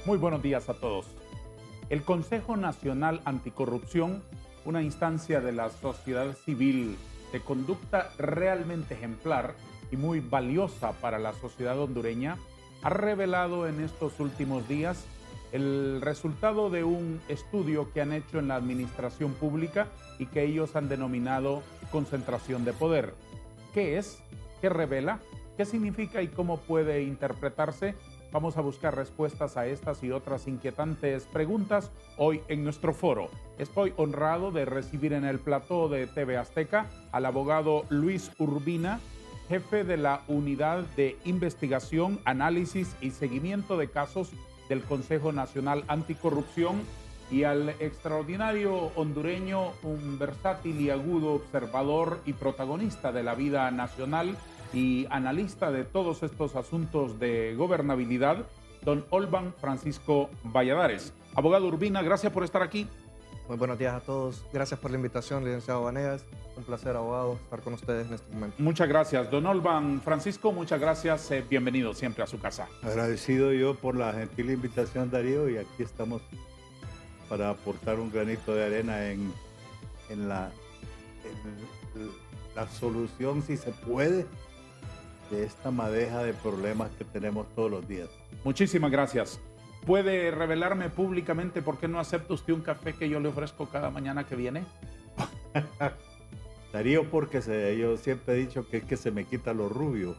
Muy buenos días a todos. El Consejo Nacional Anticorrupción, una instancia de la sociedad civil de conducta realmente ejemplar y muy valiosa para la sociedad hondureña, ha revelado en estos últimos días el resultado de un estudio que han hecho en la administración pública y que ellos han denominado concentración de poder. ¿Qué es? ¿Qué revela? ¿Qué significa y cómo puede interpretarse? Vamos a buscar respuestas a estas y otras inquietantes preguntas hoy en nuestro foro. Estoy honrado de recibir en el plató de TV Azteca al abogado Luis Urbina, jefe de la Unidad de Investigación, Análisis y Seguimiento de Casos del Consejo Nacional Anticorrupción, y al extraordinario hondureño, un versátil y agudo observador y protagonista de la vida nacional y analista de todos estos asuntos de gobernabilidad, don Olban Francisco Valladares. Abogado Urbina, gracias por estar aquí. Muy buenos días a todos. Gracias por la invitación, licenciado Vanegas. Un placer, abogado, estar con ustedes en este momento. Muchas gracias. Don Olban Francisco, muchas gracias. Bienvenido siempre a su casa. Agradecido yo por la gentil invitación, Darío, y aquí estamos para aportar un granito de arena en la solución, si se puede, de esta madeja de problemas que tenemos todos los días. Muchísimas gracias. ¿Puede revelarme públicamente por qué no acepta usted un café que yo le ofrezco cada mañana que viene? Darío, porque yo siempre he dicho que es que se me quita lo rubio.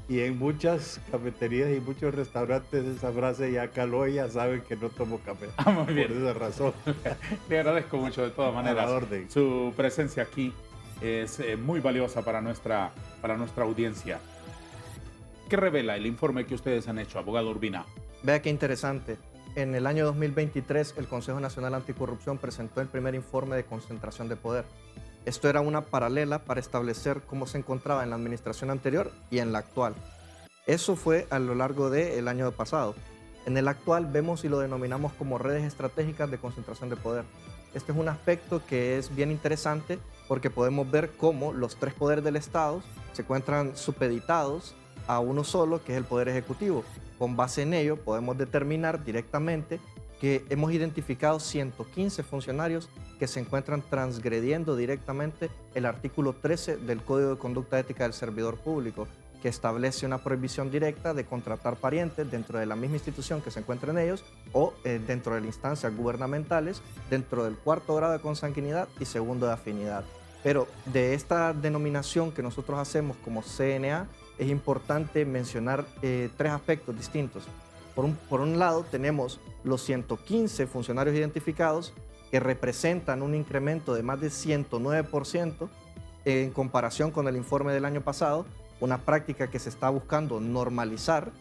Y en muchas cafeterías y muchos restaurantes esa frase ya caló y ya saben que no tomo café. Muy bien. Por esa razón. Le agradezco mucho de todas maneras. A la orden. Su presencia aquí es muy valiosa para nuestra audiencia. ¿Qué revela el informe que ustedes han hecho, abogado Urbina? Vea qué interesante. En el año 2023, el Consejo Nacional Anticorrupción presentó el primer informe de concentración de poder. Esto era una paralela para establecer cómo se encontraba en la administración anterior y en la actual. Eso fue a lo largo del año pasado. En el actual vemos y lo denominamos como redes estratégicas de concentración de poder. Este es un aspecto que es bien interesante porque podemos ver cómo los tres poderes del Estado se encuentran supeditados a uno solo, que es el Poder Ejecutivo. Con base en ello podemos determinar directamente que hemos identificado 115 funcionarios que se encuentran transgrediendo directamente el artículo 13 del Código de Conducta Ética del Servidor Público, que establece una prohibición directa de contratar parientes dentro de la misma institución que se encuentren ellos o dentro de las instancias gubernamentales, dentro del cuarto grado de consanguinidad y segundo de afinidad. Pero de esta denominación que nosotros hacemos como CNA, es importante mencionar tres aspectos distintos. Por un lado, tenemos los 115 funcionarios identificados que representan un incremento de más de 109% en comparación con el informe del año pasado, una práctica que se está buscando normalizar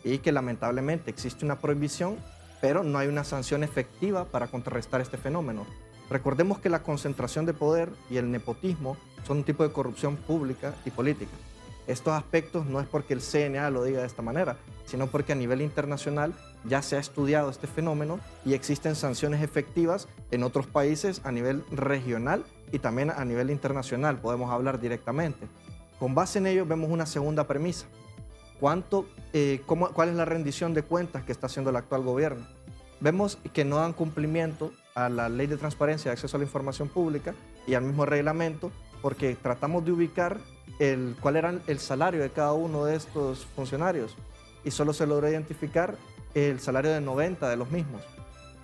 y que lamentablemente existe una prohibición, pero no hay una sanción efectiva para contrarrestar este fenómeno. Recordemos que la concentración de poder y el nepotismo son un tipo de corrupción pública y política. Estos aspectos no es porque el CNA lo diga de esta manera, sino porque a nivel internacional ya se ha estudiado este fenómeno y existen sanciones efectivas en otros países a nivel regional y también a nivel internacional, podemos hablar directamente. Con base en ello vemos una segunda premisa. ¿Cuál es la rendición de cuentas que está haciendo el actual gobierno? Vemos que no dan cumplimiento a la Ley de Transparencia y Acceso a la Información Pública y al mismo reglamento, porque tratamos de ubicar cuál era el salario de cada uno de estos funcionarios y solo se logró identificar el salario de 90 de los mismos.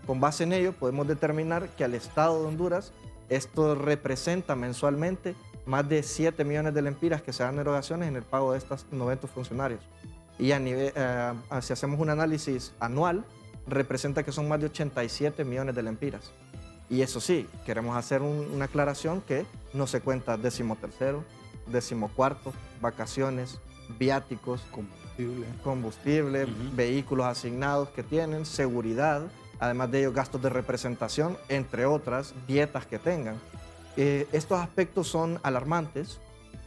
Con base en ello podemos determinar que al Estado de Honduras esto representa mensualmente más de 7 millones de lempiras que se dan erogaciones en el pago de estos 90 funcionarios. Y si hacemos un análisis anual, representa que son más de 87 millones de lempiras. Y eso sí, queremos hacer una aclaración que no se cuenta 13º, 14º, vacaciones, viáticos, combustible, vehículos asignados que tienen, seguridad, además de ellos gastos de representación, entre otras, dietas que tengan. Estos aspectos son alarmantes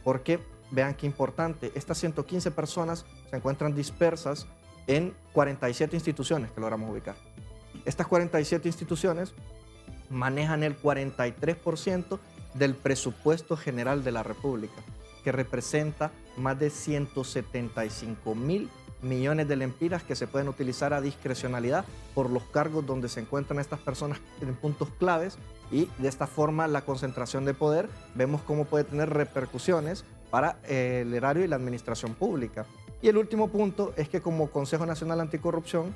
porque, vean qué importante, estas 115 personas se encuentran dispersas en 47 instituciones que logramos ubicar. Estas 47 instituciones manejan el 43% del presupuesto general de la República, que representa más de 175.000 millones de lempiras que se pueden utilizar a discrecionalidad por los cargos donde se encuentran estas personas en puntos claves, y de esta forma la concentración de poder vemos cómo puede tener repercusiones para el erario y la administración pública. Y el último punto es que como Consejo Nacional Anticorrupción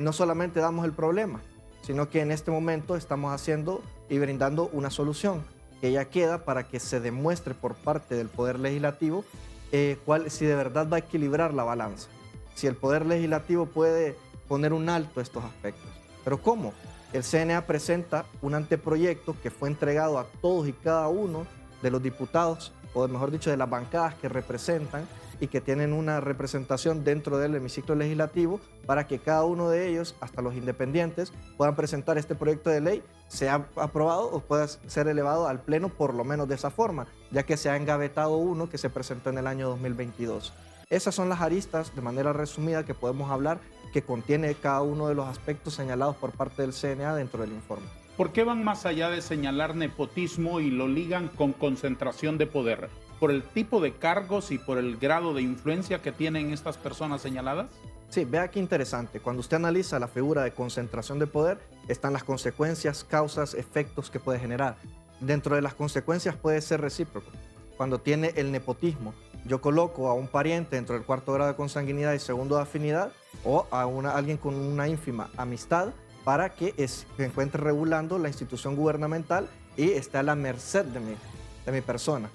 no solamente damos el problema, sino que en este momento estamos haciendo y brindando una solución que ya queda para que se demuestre por parte del Poder Legislativo si de verdad va a equilibrar la balanza, si el Poder Legislativo puede poner un alto a estos aspectos. ¿Pero cómo? El CNA presenta un anteproyecto que fue entregado a todos y cada uno de los diputados, o mejor dicho, de las bancadas que representan y que tienen una representación dentro del hemiciclo legislativo, para que cada uno de ellos, hasta los independientes, puedan presentar este proyecto de ley, sea aprobado o pueda ser elevado al Pleno por lo menos de esa forma, ya que se ha engavetado uno que se presentó en el año 2022. Esas son las aristas, de manera resumida, que podemos hablar, que contiene cada uno de los aspectos señalados por parte del CNA dentro del informe. ¿Por qué van más allá de señalar nepotismo y lo ligan con concentración de poder? ¿Por el tipo de cargos y por el grado de influencia que tienen estas personas señaladas? Sí, vea qué interesante. Cuando usted analiza la figura de concentración de poder, están las consecuencias, causas, efectos que puede generar. Dentro de las consecuencias puede ser recíproco. Cuando tiene el nepotismo, yo coloco a un pariente dentro del cuarto grado de consanguinidad y segundo de afinidad, o a alguien con una ínfima amistad, para que se encuentre regulando la institución gubernamental y esté a la merced de mi persona.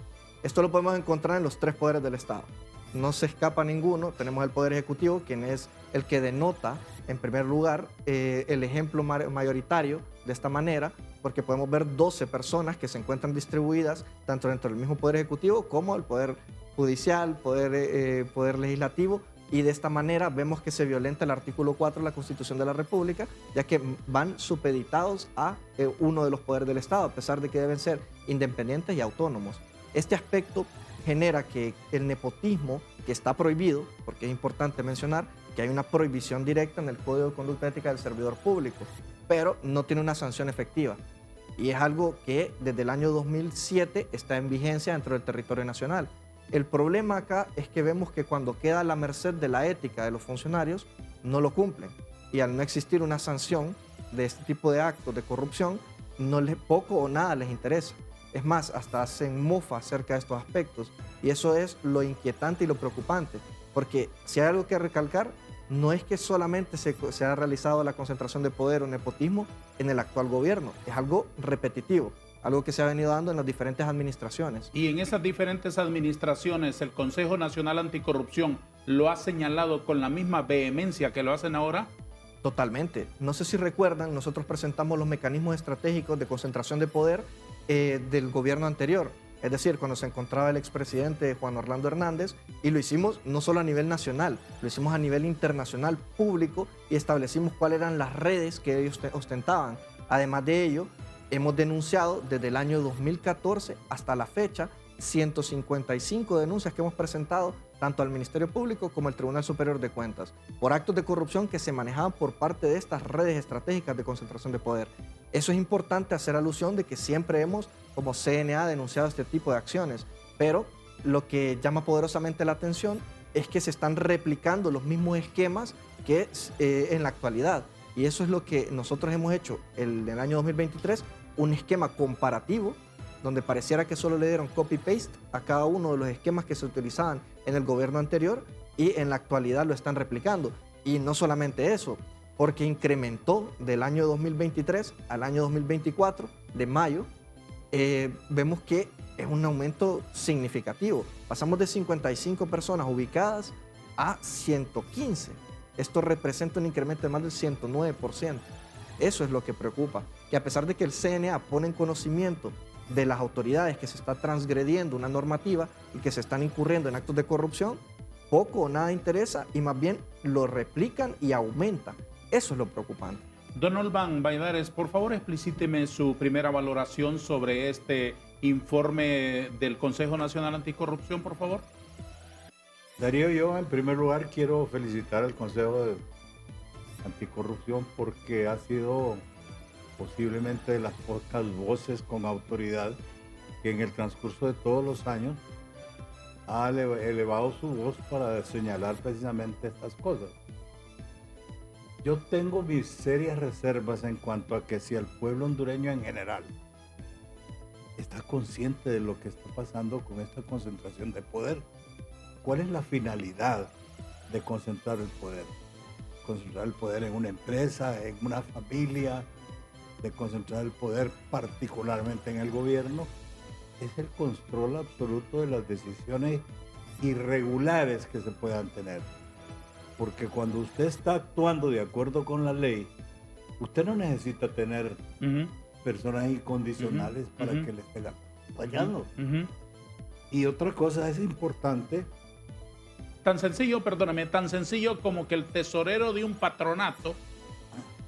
Esto lo podemos encontrar en los tres poderes del Estado. No se escapa ninguno. Tenemos el Poder Ejecutivo, quien es el que denota, en primer lugar, el ejemplo mayoritario de esta manera, porque podemos ver 12 personas que se encuentran distribuidas tanto dentro del mismo Poder Ejecutivo como el Poder Judicial, Poder Legislativo, y de esta manera vemos que se violenta el artículo 4 de la Constitución de la República, ya que van supeditados a uno de los poderes del Estado, a pesar de que deben ser independientes y autónomos. Este aspecto genera que el nepotismo, que está prohibido, porque es importante mencionar que hay una prohibición directa en el Código de Conducta Ética del Servidor Público, pero no tiene una sanción efectiva. Y es algo que desde el año 2007 está en vigencia dentro del territorio nacional. El problema acá es que vemos que cuando queda a la merced de la ética de los funcionarios, no lo cumplen. Y al no existir una sanción de este tipo de actos de corrupción, poco o nada les interesa. Es más, hasta hacen mofa acerca de estos aspectos. Y eso es lo inquietante y lo preocupante. Porque si hay algo que recalcar, no es que solamente se ha realizado la concentración de poder o nepotismo en el actual gobierno. Es algo repetitivo, algo que se ha venido dando en las diferentes administraciones. Y en esas diferentes administraciones, ¿el Consejo Nacional Anticorrupción lo ha señalado con la misma vehemencia que lo hacen ahora? Totalmente. No sé si recuerdan, nosotros presentamos los mecanismos estratégicos de concentración de poder del gobierno anterior. Es decir, cuando se encontraba el expresidente Juan Orlando Hernández, y lo hicimos no solo a nivel nacional, lo hicimos a nivel internacional, público, y establecimos cuáles eran las redes que ellos ostentaban. Además de ello, hemos denunciado desde el año 2014 hasta la fecha 155 denuncias que hemos presentado tanto al Ministerio Público como al Tribunal Superior de Cuentas por actos de corrupción que se manejaban por parte de estas redes estratégicas de concentración de poder. Eso es importante hacer alusión de que siempre hemos, como CNA, denunciado este tipo de acciones, pero lo que llama poderosamente la atención es que se están replicando los mismos esquemas que en la actualidad. Y eso es lo que nosotros hemos hecho en el año 2023, un esquema comparativo donde pareciera que solo le dieron copy-paste a cada uno de los esquemas que se utilizaban en el gobierno anterior, y en la actualidad lo están replicando. Y no solamente eso, porque incrementó del año 2023 al año 2024, de mayo, vemos que es un aumento significativo. Pasamos de 55 personas ubicadas a 115. Esto representa un incremento de más del 109%. Eso es lo que preocupa, que a pesar de que el CNA pone en conocimiento de las autoridades que se está transgrediendo una normativa y que se están incurriendo en actos de corrupción, poco o nada interesa y más bien lo replican y aumentan. Eso es lo preocupante. Don Olvan Valladares, por favor explíciteme su primera valoración sobre este informe del Consejo Nacional Anticorrupción, por favor. Darío, yo en primer lugar quiero felicitar al Consejo de Anticorrupción porque ha sido posiblemente de las pocas voces con autoridad que en el transcurso de todos los años ha elevado su voz para señalar precisamente estas cosas. Yo tengo mis serias reservas en cuanto a que si el pueblo hondureño en general está consciente de lo que está pasando con esta concentración de poder. ¿Cuál es la finalidad de concentrar el poder? Concentrar el poder en una empresa, en una familia, de concentrar el poder particularmente en el gobierno, es el control absoluto de las decisiones irregulares que se puedan tener. Porque cuando usted está actuando de acuerdo con la ley, usted no necesita tener personas incondicionales para que le estén acompañando. Y otra cosa es importante. Tan sencillo, perdóname, tan sencillo como que el tesorero de un patronato,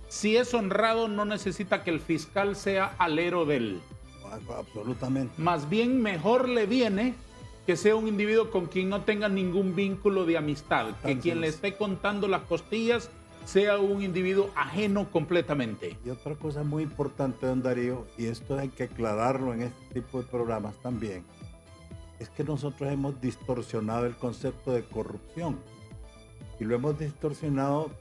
si es honrado, no necesita que el fiscal sea alero de él. Absolutamente. Más bien mejor le viene que sea un individuo con quien no tenga ningún vínculo de amistad, que quien le esté contando las costillas sea un individuo ajeno completamente. Y otra cosa muy importante, don Darío, y esto hay que aclararlo en este tipo de programas también, es que nosotros hemos distorsionado el concepto de corrupción. Y lo hemos distorsionado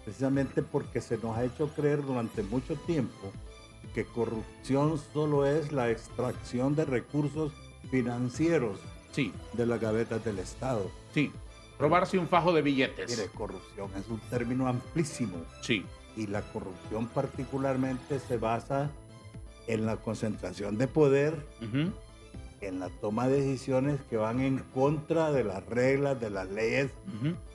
precisamente porque se nos ha hecho creer durante mucho tiempo que corrupción solo es la extracción de recursos financieros de las gavetas del Estado. Sí, robarse un fajo de billetes. Mire, corrupción es un término amplísimo. Sí. Y la corrupción particularmente se basa en la concentración de poder, en la toma de decisiones que van en contra de las reglas, de las leyes,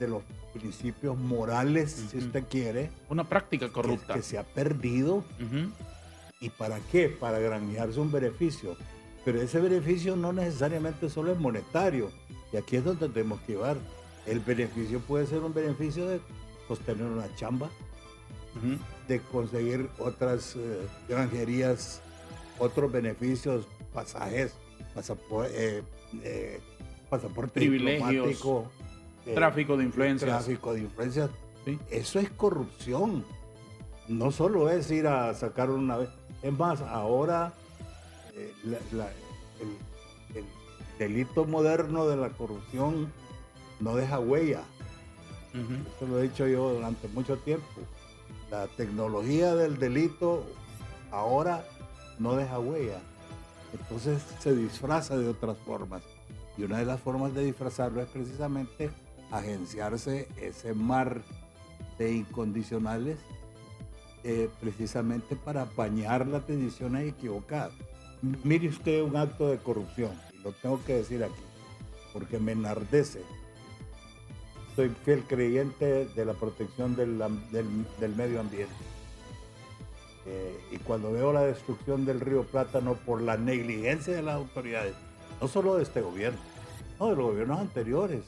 de los principios morales, si usted quiere. Una práctica corrupta. Que se ha perdido. ¿Y para qué? Para granjearse un beneficio. Pero ese beneficio no necesariamente solo es monetario. Y aquí es donde tenemos que llevar. El beneficio puede ser un beneficio de sostener una chamba, de conseguir otras granjerías, otros beneficios, pasajes, pasaporte privilegios, diplomático, tráfico de influencias. Tráfico de influencias. ¿Sí? Eso es corrupción. No solo es ir a sacar una vez. Es más, ahora el delito moderno de la corrupción no deja huella. Eso lo he dicho yo durante mucho tiempo. La tecnología del delito ahora no deja huella. Entonces se disfraza de otras formas. Y una de las formas de disfrazarlo es precisamente agenciarse ese mar de incondicionales precisamente para apañar las decisiones equivocadas. Mire usted un acto de corrupción, y lo tengo que decir aquí, porque me enardece. Soy fiel creyente de la protección del medio ambiente. Y cuando veo la destrucción del río Plátano por la negligencia de las autoridades, no solo de este gobierno, no, de los gobiernos anteriores.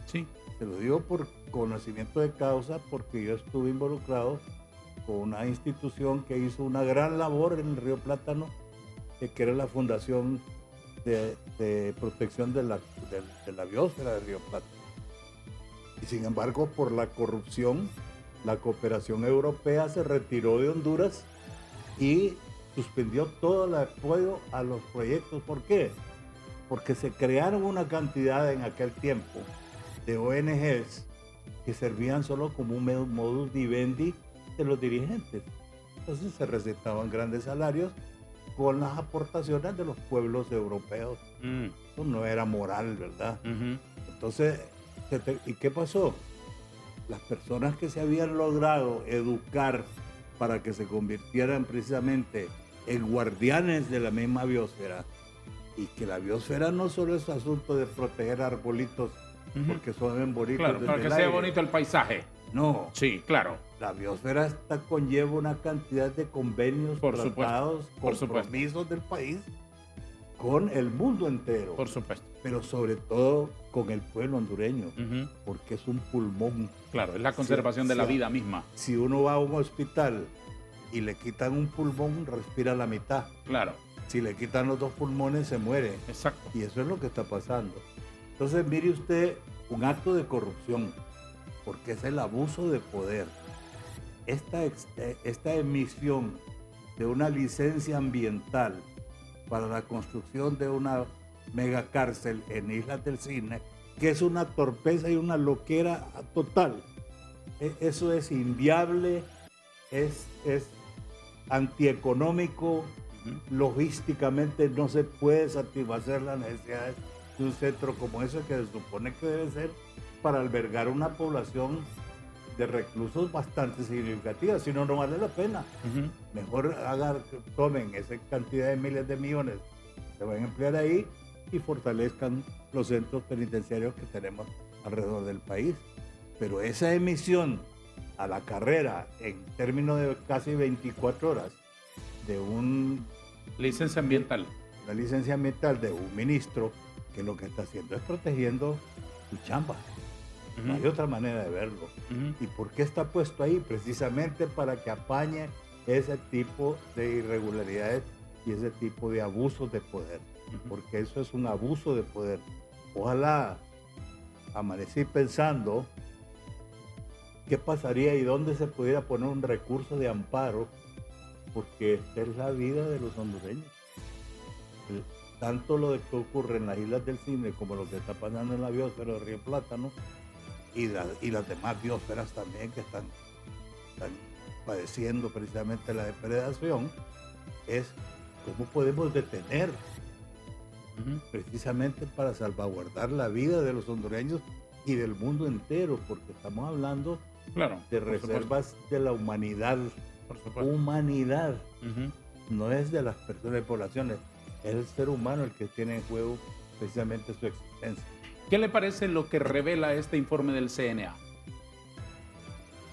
Sí. Se lo digo por conocimiento de causa, porque yo estuve involucrado con una institución que hizo una gran labor en el río Plátano, que era la Fundación de Protección de la Biosfera del río Plátano. Y sin embargo, por la corrupción, la cooperación europea se retiró de Honduras y suspendió todo el apoyo a los proyectos. ¿Por qué? Porque se crearon una cantidad en aquel tiempo de ONGs que servían solo como un modus vivendi de los dirigentes. Entonces se recetaban grandes salarios con las aportaciones de los pueblos europeos. Eso no era moral, ¿verdad? Entonces, ¿y qué pasó? Las personas que se habían logrado educar para que se convirtieran precisamente en guardianes de la misma biosfera, y que la biosfera no solo es asunto de proteger arbolitos porque son bien bonitos. Claro, para que sea bonito el paisaje. No. Sí, claro. La biosfera conlleva una cantidad de convenios, tratados, compromisos del país con el mundo entero. Por supuesto. Pero sobre todo con el pueblo hondureño, porque es un pulmón. Claro, es la conservación de la vida misma. Si uno va a un hospital y le quitan un pulmón, respira la mitad. Claro. Si le quitan los dos pulmones, se muere. Exacto. Y eso es lo que está pasando. Entonces, mire usted, un acto de corrupción, porque es el abuso de poder. Esta emisión de una licencia ambiental para la construcción de una megacárcel en Islas del Cisne, que es una torpeza y una loquera total. Eso es inviable, es antieconómico, logísticamente no se puede satisfacer las necesidades de un centro como ese, que se supone que debe ser para albergar una población de reclusos bastante significativa, si no, no vale la pena. Mejor tomen esa cantidad de miles de millones, se van a emplear ahí y fortalezcan los centros penitenciarios que tenemos alrededor del país. Pero esa emisión a la carrera en términos de casi 24 horas de una licencia ambiental de un ministro, que lo que está haciendo es protegiendo su chamba. No hay otra manera de verlo. ¿Y por qué está puesto ahí? Precisamente para que apañe ese tipo de irregularidades y ese tipo de abusos de poder. Porque eso es un abuso de poder. Ojalá amanecí pensando qué pasaría y dónde se pudiera poner un recurso de amparo, porque esta es la vida de los hondureños. Tanto lo que ocurre en las Islas del Cisne como lo que está pasando en la biosfera de Río Plátano y las demás biosferas también que están padeciendo precisamente la depredación, es cómo podemos detener precisamente para salvaguardar la vida de los hondureños y del mundo entero, porque estamos hablando de reservas de la humanidad. Humanidad. No es de las personas de poblaciones, es el ser humano el que tiene en juego precisamente su existencia. ¿Qué le parece lo que revela este informe del CNA?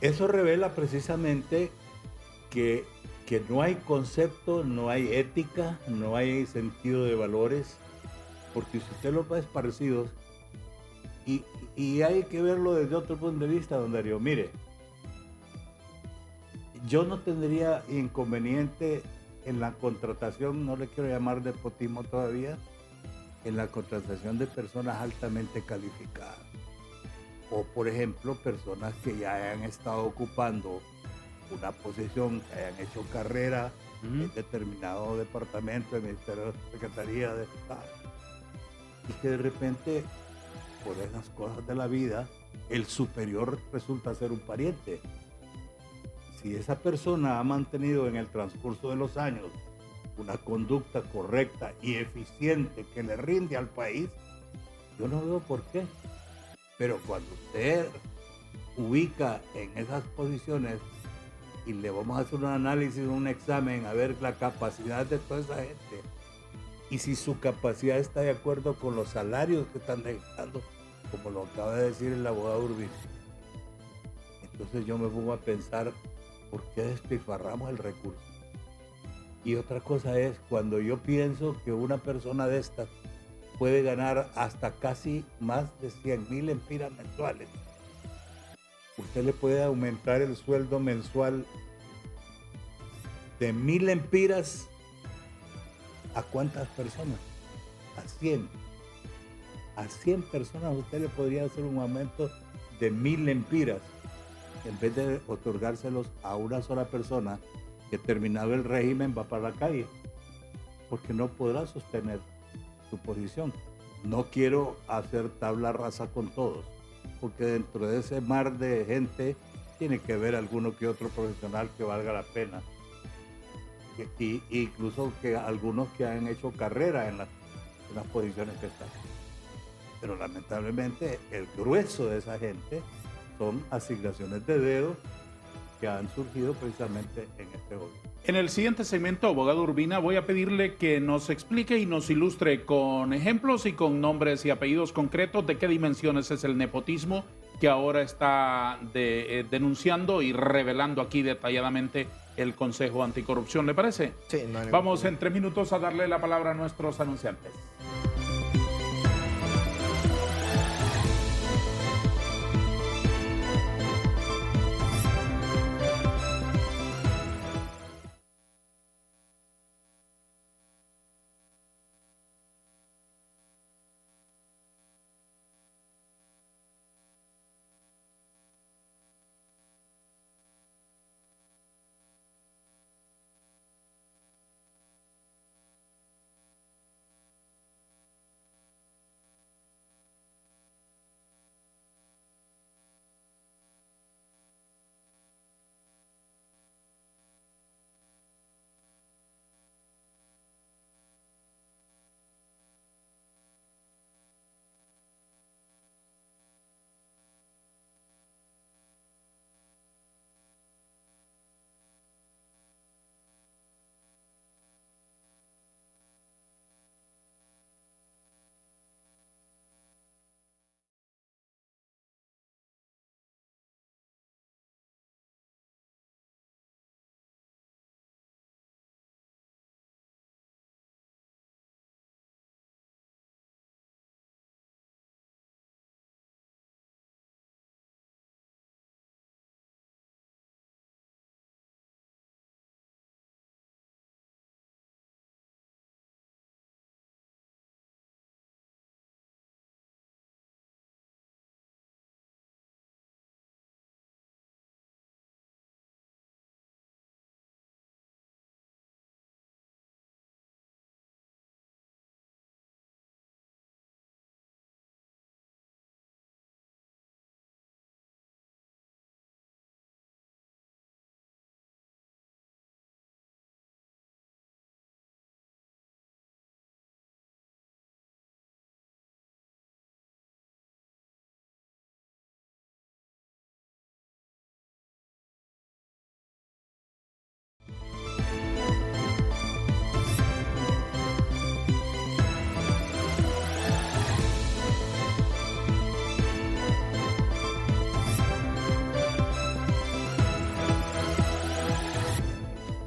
Eso revela precisamente que no hay concepto, no hay ética, no hay sentido de valores, porque si usted lo ve parecidos, y hay que verlo desde otro punto de vista, don Darío. Mire, yo no tendría inconveniente en la contratación, no le quiero llamar nepotismo todavía, en la contratación de personas altamente calificadas. O, por ejemplo, personas que ya hayan estado ocupando una posición, que hayan hecho carrera en determinado departamento, de Ministerio de Secretaría de Estado, y que de repente, por esas cosas de la vida, el superior resulta ser un pariente. Si esa persona ha mantenido en el transcurso de los años una conducta correcta y eficiente que le rinde al país, yo no veo por qué. Pero cuando usted ubica en esas posiciones y le vamos a hacer un análisis, un examen, a ver la capacidad de toda esa gente, y si su capacidad está de acuerdo con los salarios que están dejando, como lo acaba de decir el abogado Urbina, entonces yo me pongo a pensar, ¿por qué despilfarramos el recurso? Y otra cosa es, cuando yo pienso que una persona de estas puede ganar hasta casi más de 100,000 empiras mensuales, usted le puede aumentar el sueldo mensual de 1,000 empiras ¿a cuántas personas? A 100. A 100 personas usted le podría hacer un aumento de 1,000 empiras en vez de otorgárselos a una sola persona que terminado el régimen va para la calle, porque no podrá sostener su posición. No quiero hacer tabla rasa con todos, porque dentro de ese mar de gente tiene que haber alguno que otro profesional que valga la pena, y incluso que algunos que han hecho carrera en las posiciones que están. Pero lamentablemente el grueso de esa gente son asignaciones de dedo que han surgido precisamente en este gobierno. En el siguiente segmento, abogado Urbina, voy a pedirle que nos explique y nos ilustre con ejemplos y con nombres y apellidos concretos de qué dimensiones es el nepotismo que ahora está denunciando y revelando aquí detalladamente el Consejo Anticorrupción. ¿Le parece? Sí, no hay Vamos en 3 minutos a darle la palabra a nuestros anunciantes.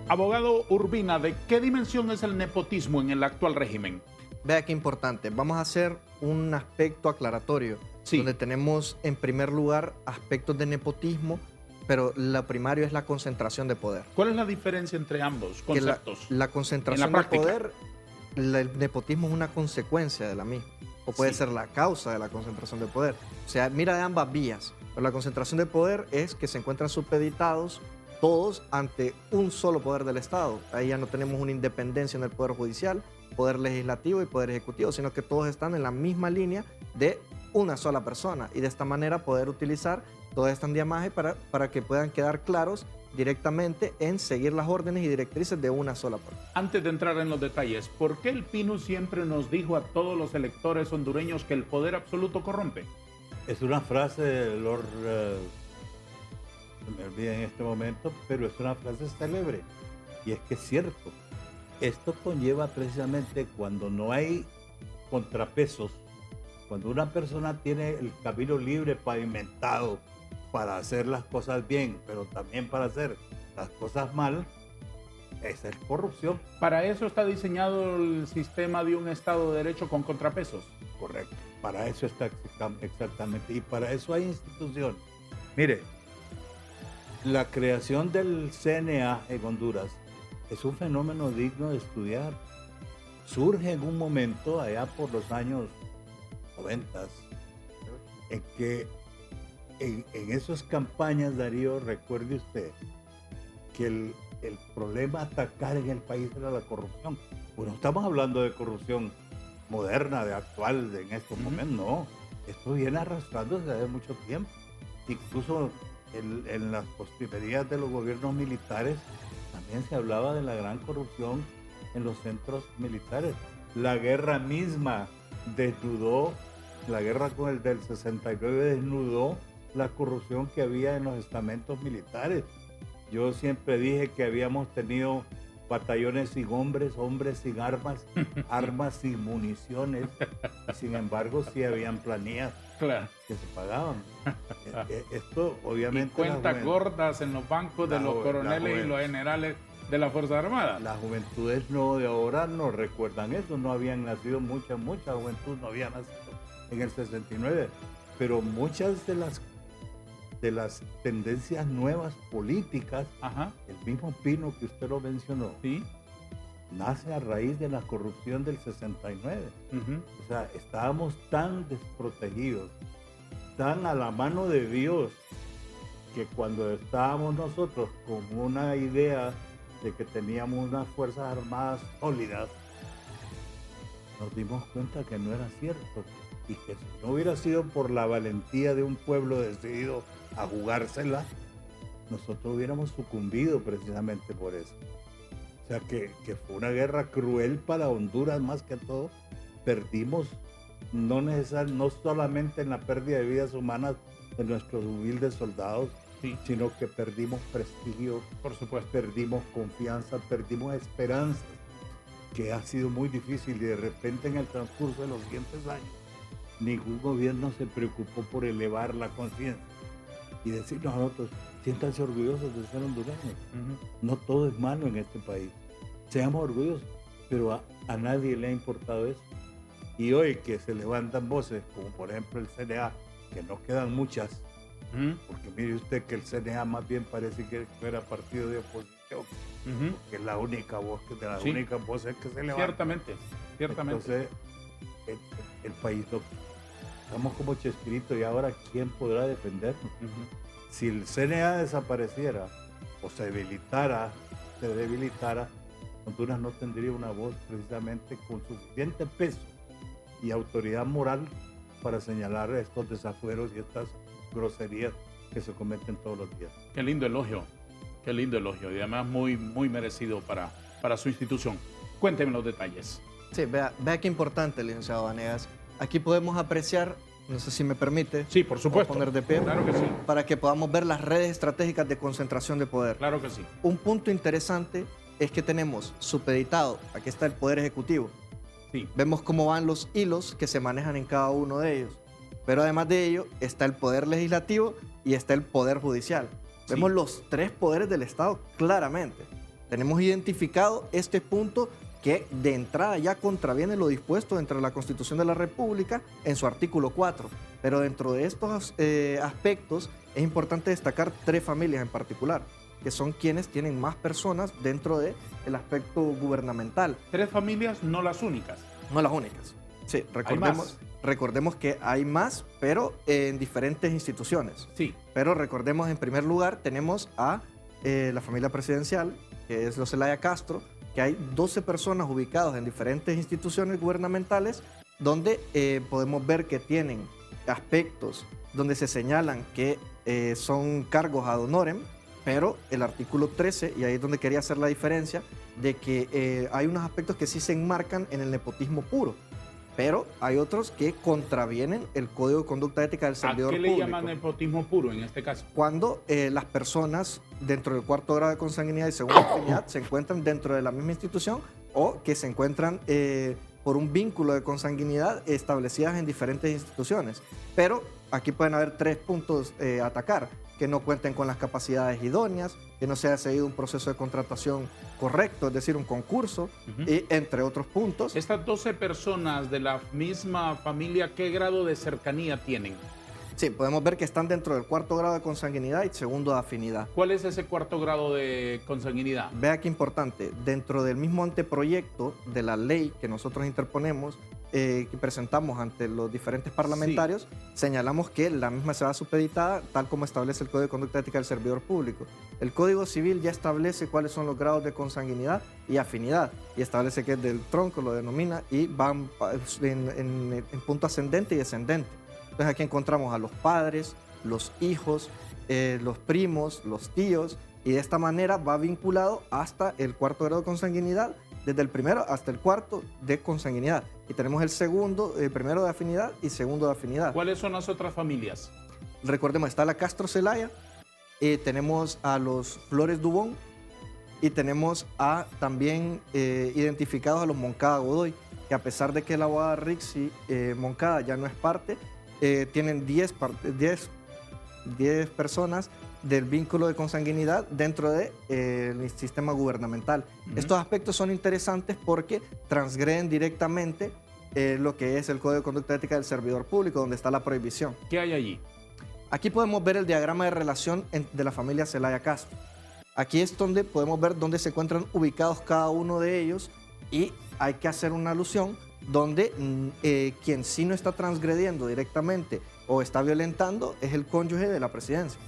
Abogado Urbina, ¿de qué dimensión es el nepotismo en el actual régimen? Vea qué importante. Vamos a hacer un aspecto aclaratorio, Sí. donde tenemos en primer lugar aspectos de nepotismo, pero lo primario es la concentración de poder. ¿Cuál es la diferencia entre ambos Que conceptos? la concentración En la de práctica. poder, el nepotismo es una consecuencia de la misma, o puede Sí. ser la causa de la concentración de poder. O sea, mira de ambas vías. Pero la concentración de poder es que se encuentran supeditados todos ante un solo poder del Estado. Ahí ya no tenemos una independencia en el poder judicial, poder legislativo y poder ejecutivo, sino que todos están en la misma línea de una sola persona, y de esta manera poder utilizar todo este andamiaje para que puedan quedar claros directamente en seguir las órdenes y directrices de una sola persona. Antes de entrar en los detalles, ¿por qué el PINU siempre nos dijo a todos los electores hondureños que el poder absoluto corrompe? Es una frase de Lord, se me olvida en este momento, pero es una frase célebre. Y es que es cierto. Esto conlleva precisamente cuando no hay contrapesos, cuando una persona tiene el camino libre, pavimentado, para hacer las cosas bien, pero también para hacer las cosas mal, esa es corrupción. Para eso está diseñado el sistema de un Estado de Derecho con contrapesos. Correcto. Para eso está exactamente. Y para eso hay instituciones. Mire, la creación del CNA en Honduras es un fenómeno digno de estudiar. Surge en un momento, allá por los años 90, en que en esas campañas, Darío, recuerde usted que el problema a atacar en el país era la corrupción. Bueno, estamos hablando de corrupción moderna, de actual, en estos momentos, no. Esto viene arrastrándose desde hace mucho tiempo. Incluso en las postrimerías de los gobiernos militares también se hablaba de la gran corrupción en los centros militares. La guerra misma desnudó, la guerra con el del 69 desnudó la corrupción que había en los estamentos militares. Yo siempre dije que habíamos tenido batallones sin hombres, hombres sin armas, armas sin municiones, y sin embargo sí habían planillas Claro. que se pagaban. Esto obviamente... Y cuentas gordas en los bancos de los coroneles y los generales de la Fuerza Armada. Las juventudes no de ahora no recuerdan eso, no habían nacido mucha juventud, no había nacido en el 69, pero muchas de las tendencias nuevas políticas, Ajá, el mismo Pino que usted lo mencionó, sí. nace a raíz de la corrupción del 69. Ujú. O sea, estábamos tan desprotegidos, tan a la mano de Dios, que cuando estábamos nosotros con una idea de que teníamos unas fuerzas armadas sólidas, nos dimos cuenta que no era cierto, y que si no hubiera sido por la valentía de un pueblo decidido a jugársela, nosotros hubiéramos sucumbido precisamente por eso. O sea que fue una guerra cruel para Honduras más que todo. Perdimos, no solamente en la pérdida de vidas humanas de nuestros humildes soldados, Sí. sino que perdimos prestigio, Por supuesto. perdimos confianza, perdimos esperanza, que ha sido muy difícil, y de repente en el transcurso de los siguientes años ningún gobierno se preocupó por elevar la conciencia y decir, no, nosotros siéntanse orgullosos de ser hondureños. Ujú. No todo es malo en este país. Seamos orgullosos, pero a nadie le ha importado eso. Y hoy que se levantan voces, como por ejemplo el CNA, que no quedan muchas, Ujú. porque mire usted que el CNA más bien parece que fuera partido de oposición, Ujú. que es la única voz, de las Sí. únicas voces que se levantan. Ciertamente, ciertamente. Entonces, el país lo... Estamos como Chespirito, y ahora ¿quién podrá defendernos? Ujú. Si el CNA desapareciera o se debilitara, Honduras no tendría una voz precisamente con suficiente peso y autoridad moral para señalar estos desafueros y estas groserías que se cometen todos los días. Qué lindo elogio, qué lindo elogio. Y además muy, muy merecido para su institución. Cuénteme los detalles. Sí, vea qué importante, licenciado Vanegas. Aquí podemos apreciar, no sé si me permite, Sí, por supuesto. poner de pie, Claro que sí, para que podamos ver las redes estratégicas de concentración de poder. claro que sí. Un punto interesante es que tenemos supeditado, aquí está el Poder Ejecutivo. Sí, Vemos cómo van los hilos que se manejan en cada uno de ellos. Pero además de ello, está el Poder Legislativo y está el Poder Judicial. Sí. Vemos los tres poderes del Estado claramente. Tenemos identificado este punto que de entrada ya contraviene lo dispuesto dentro de la Constitución de la República en su artículo 4. Pero dentro de estos aspectos es importante destacar 3 familias en particular, que son quienes tienen más personas dentro del aspecto gubernamental. 3 familias, no las únicas. No las únicas. Sí, recordemos que hay más, pero en diferentes instituciones. Sí. Pero recordemos, en primer lugar, tenemos a la familia presidencial, que es los Zelaya Castro, que hay 12 personas ubicadas en diferentes instituciones gubernamentales, donde podemos ver que tienen aspectos donde se señalan que son cargos ad honorem, pero el artículo 13, y ahí es donde quería hacer la diferencia, de que hay unos aspectos que sí se enmarcan en el nepotismo puro, pero hay otros que contravienen el Código de Conducta Ética del Servidor Público. ¿A qué le llaman nepotismo puro en este caso? Cuando las personas dentro del 4º grado de consanguinidad y segunda afinidad se encuentran dentro de la misma institución o que se encuentran por un vínculo de consanguinidad establecidas en diferentes instituciones. Pero aquí pueden haber 3 puntos a atacar: que no cuenten con las capacidades idóneas, que no se haya seguido un proceso de contratación correcto, es decir, un concurso, y entre otros puntos. Estas 12 personas de la misma familia, ¿qué grado de cercanía tienen? Sí, podemos ver que están dentro del 4º grado de consanguinidad y segundo de afinidad. ¿Cuál es ese 4º grado de consanguinidad? Vea qué importante, dentro del mismo anteproyecto de la ley que nosotros interponemos, que presentamos ante los diferentes parlamentarios, señalamos que la misma será supeditada tal como establece el Código de Conducta Ética del Servidor Público. El Código Civil ya establece cuáles son los grados de consanguinidad y afinidad, y establece que es del tronco, lo denomina, y van en punto ascendente y descendente. Entonces aquí encontramos a los padres, los hijos, los primos, los tíos, y de esta manera va vinculado hasta el 4º grado de consanguinidad, desde el primero hasta el 4º de consanguinidad. Y tenemos el segundo, el primero de afinidad y segundo de afinidad. ¿Cuáles son las otras familias? Recordemos, está la Castro Zelaya, tenemos a los Flores Dubón y tenemos también identificados a los Moncada Godoy, que a pesar de que la abogada Rixi Moncada ya no es parte, tienen 10 personas del vínculo de consanguinidad dentro del sistema gubernamental. Estos aspectos son interesantes porque transgreden directamente lo que es el Código de Conducta Ética del Servidor Público, donde está la prohibición. ¿Qué hay allí? Aquí podemos ver el diagrama de relación de la familia Zelaya Castro. Aquí es donde podemos ver dónde se encuentran ubicados cada uno de ellos, y hay que hacer una alusión donde quien sí no está transgrediendo directamente o está violentando es el cónyuge de la presidencia.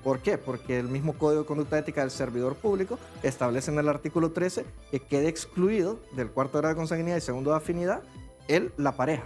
¿Por qué? Porque el mismo Código de Conducta Ética del Servidor Público establece en el artículo 13 que quede excluido del 4º grado de consanguinidad y segundo de afinidad la pareja.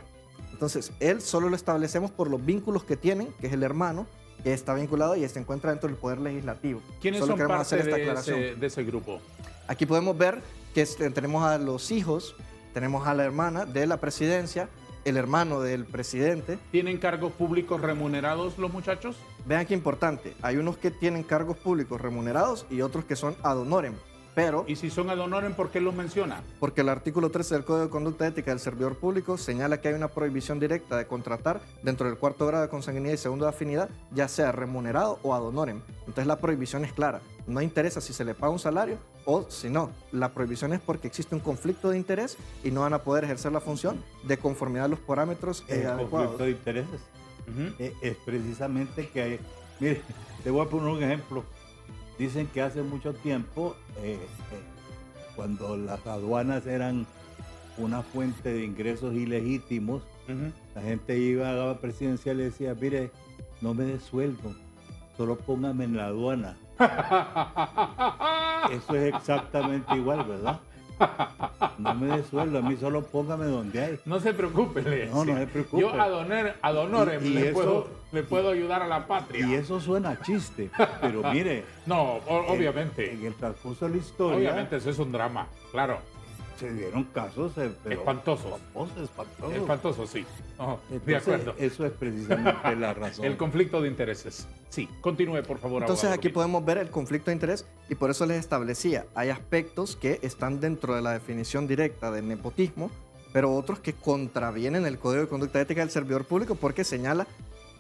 Entonces, él solo lo establecemos por los vínculos que tienen, que es el hermano, que está vinculado y se encuentra dentro del Poder Legislativo. ¿Quiénes Solo son parte de ese grupo? Aquí podemos ver que tenemos a los hijos, tenemos a la hermana de la presidencia, el hermano del presidente. ¿Tienen cargos públicos remunerados los muchachos? Vean qué importante, hay unos que tienen cargos públicos remunerados y otros que son ad honorem, pero... ¿Y si son ad honorem, por qué los menciona? Porque el artículo 13 del Código de Conducta Ética del Servidor Público señala que hay una prohibición directa de contratar dentro del 4º grado de consanguinidad y segundo de afinidad, ya sea remunerado o ad honorem. Entonces la prohibición es clara, no interesa si se le paga un salario o si no. La prohibición es porque existe un conflicto de interés y no van a poder ejercer la función de conformidad a los parámetros adecuados. Conflicto de intereses. Es precisamente que hay... Mire, te voy a poner un ejemplo. Dicen que hace mucho tiempo, cuando las aduanas eran una fuente de ingresos ilegítimos, la gente iba a la presidencial y decía, mire, no me dé sueldo, solo póngame en la aduana. Eso es exactamente igual, ¿verdad? No me dé sueldo, a mí solo póngame donde hay. No se preocupe, le No se preocupe. Yo ad honorem le puedo ayudar a la patria. Y eso suena a chiste, pero mire... No, obviamente. En el transcurso de la historia... Obviamente, eso es un drama, claro. Se dieron casos pero espantosos. Espantosos, sí. Entonces, de acuerdo. Eso es precisamente la razón. El conflicto de intereses. Sí, continúe, por favor. Entonces abogado aquí Rubín. podemos ver el conflicto de interés y por eso les establecía, hay aspectos que están dentro de la definición directa del nepotismo, pero otros que contravienen el Código de Conducta Ética del Servidor Público porque señala,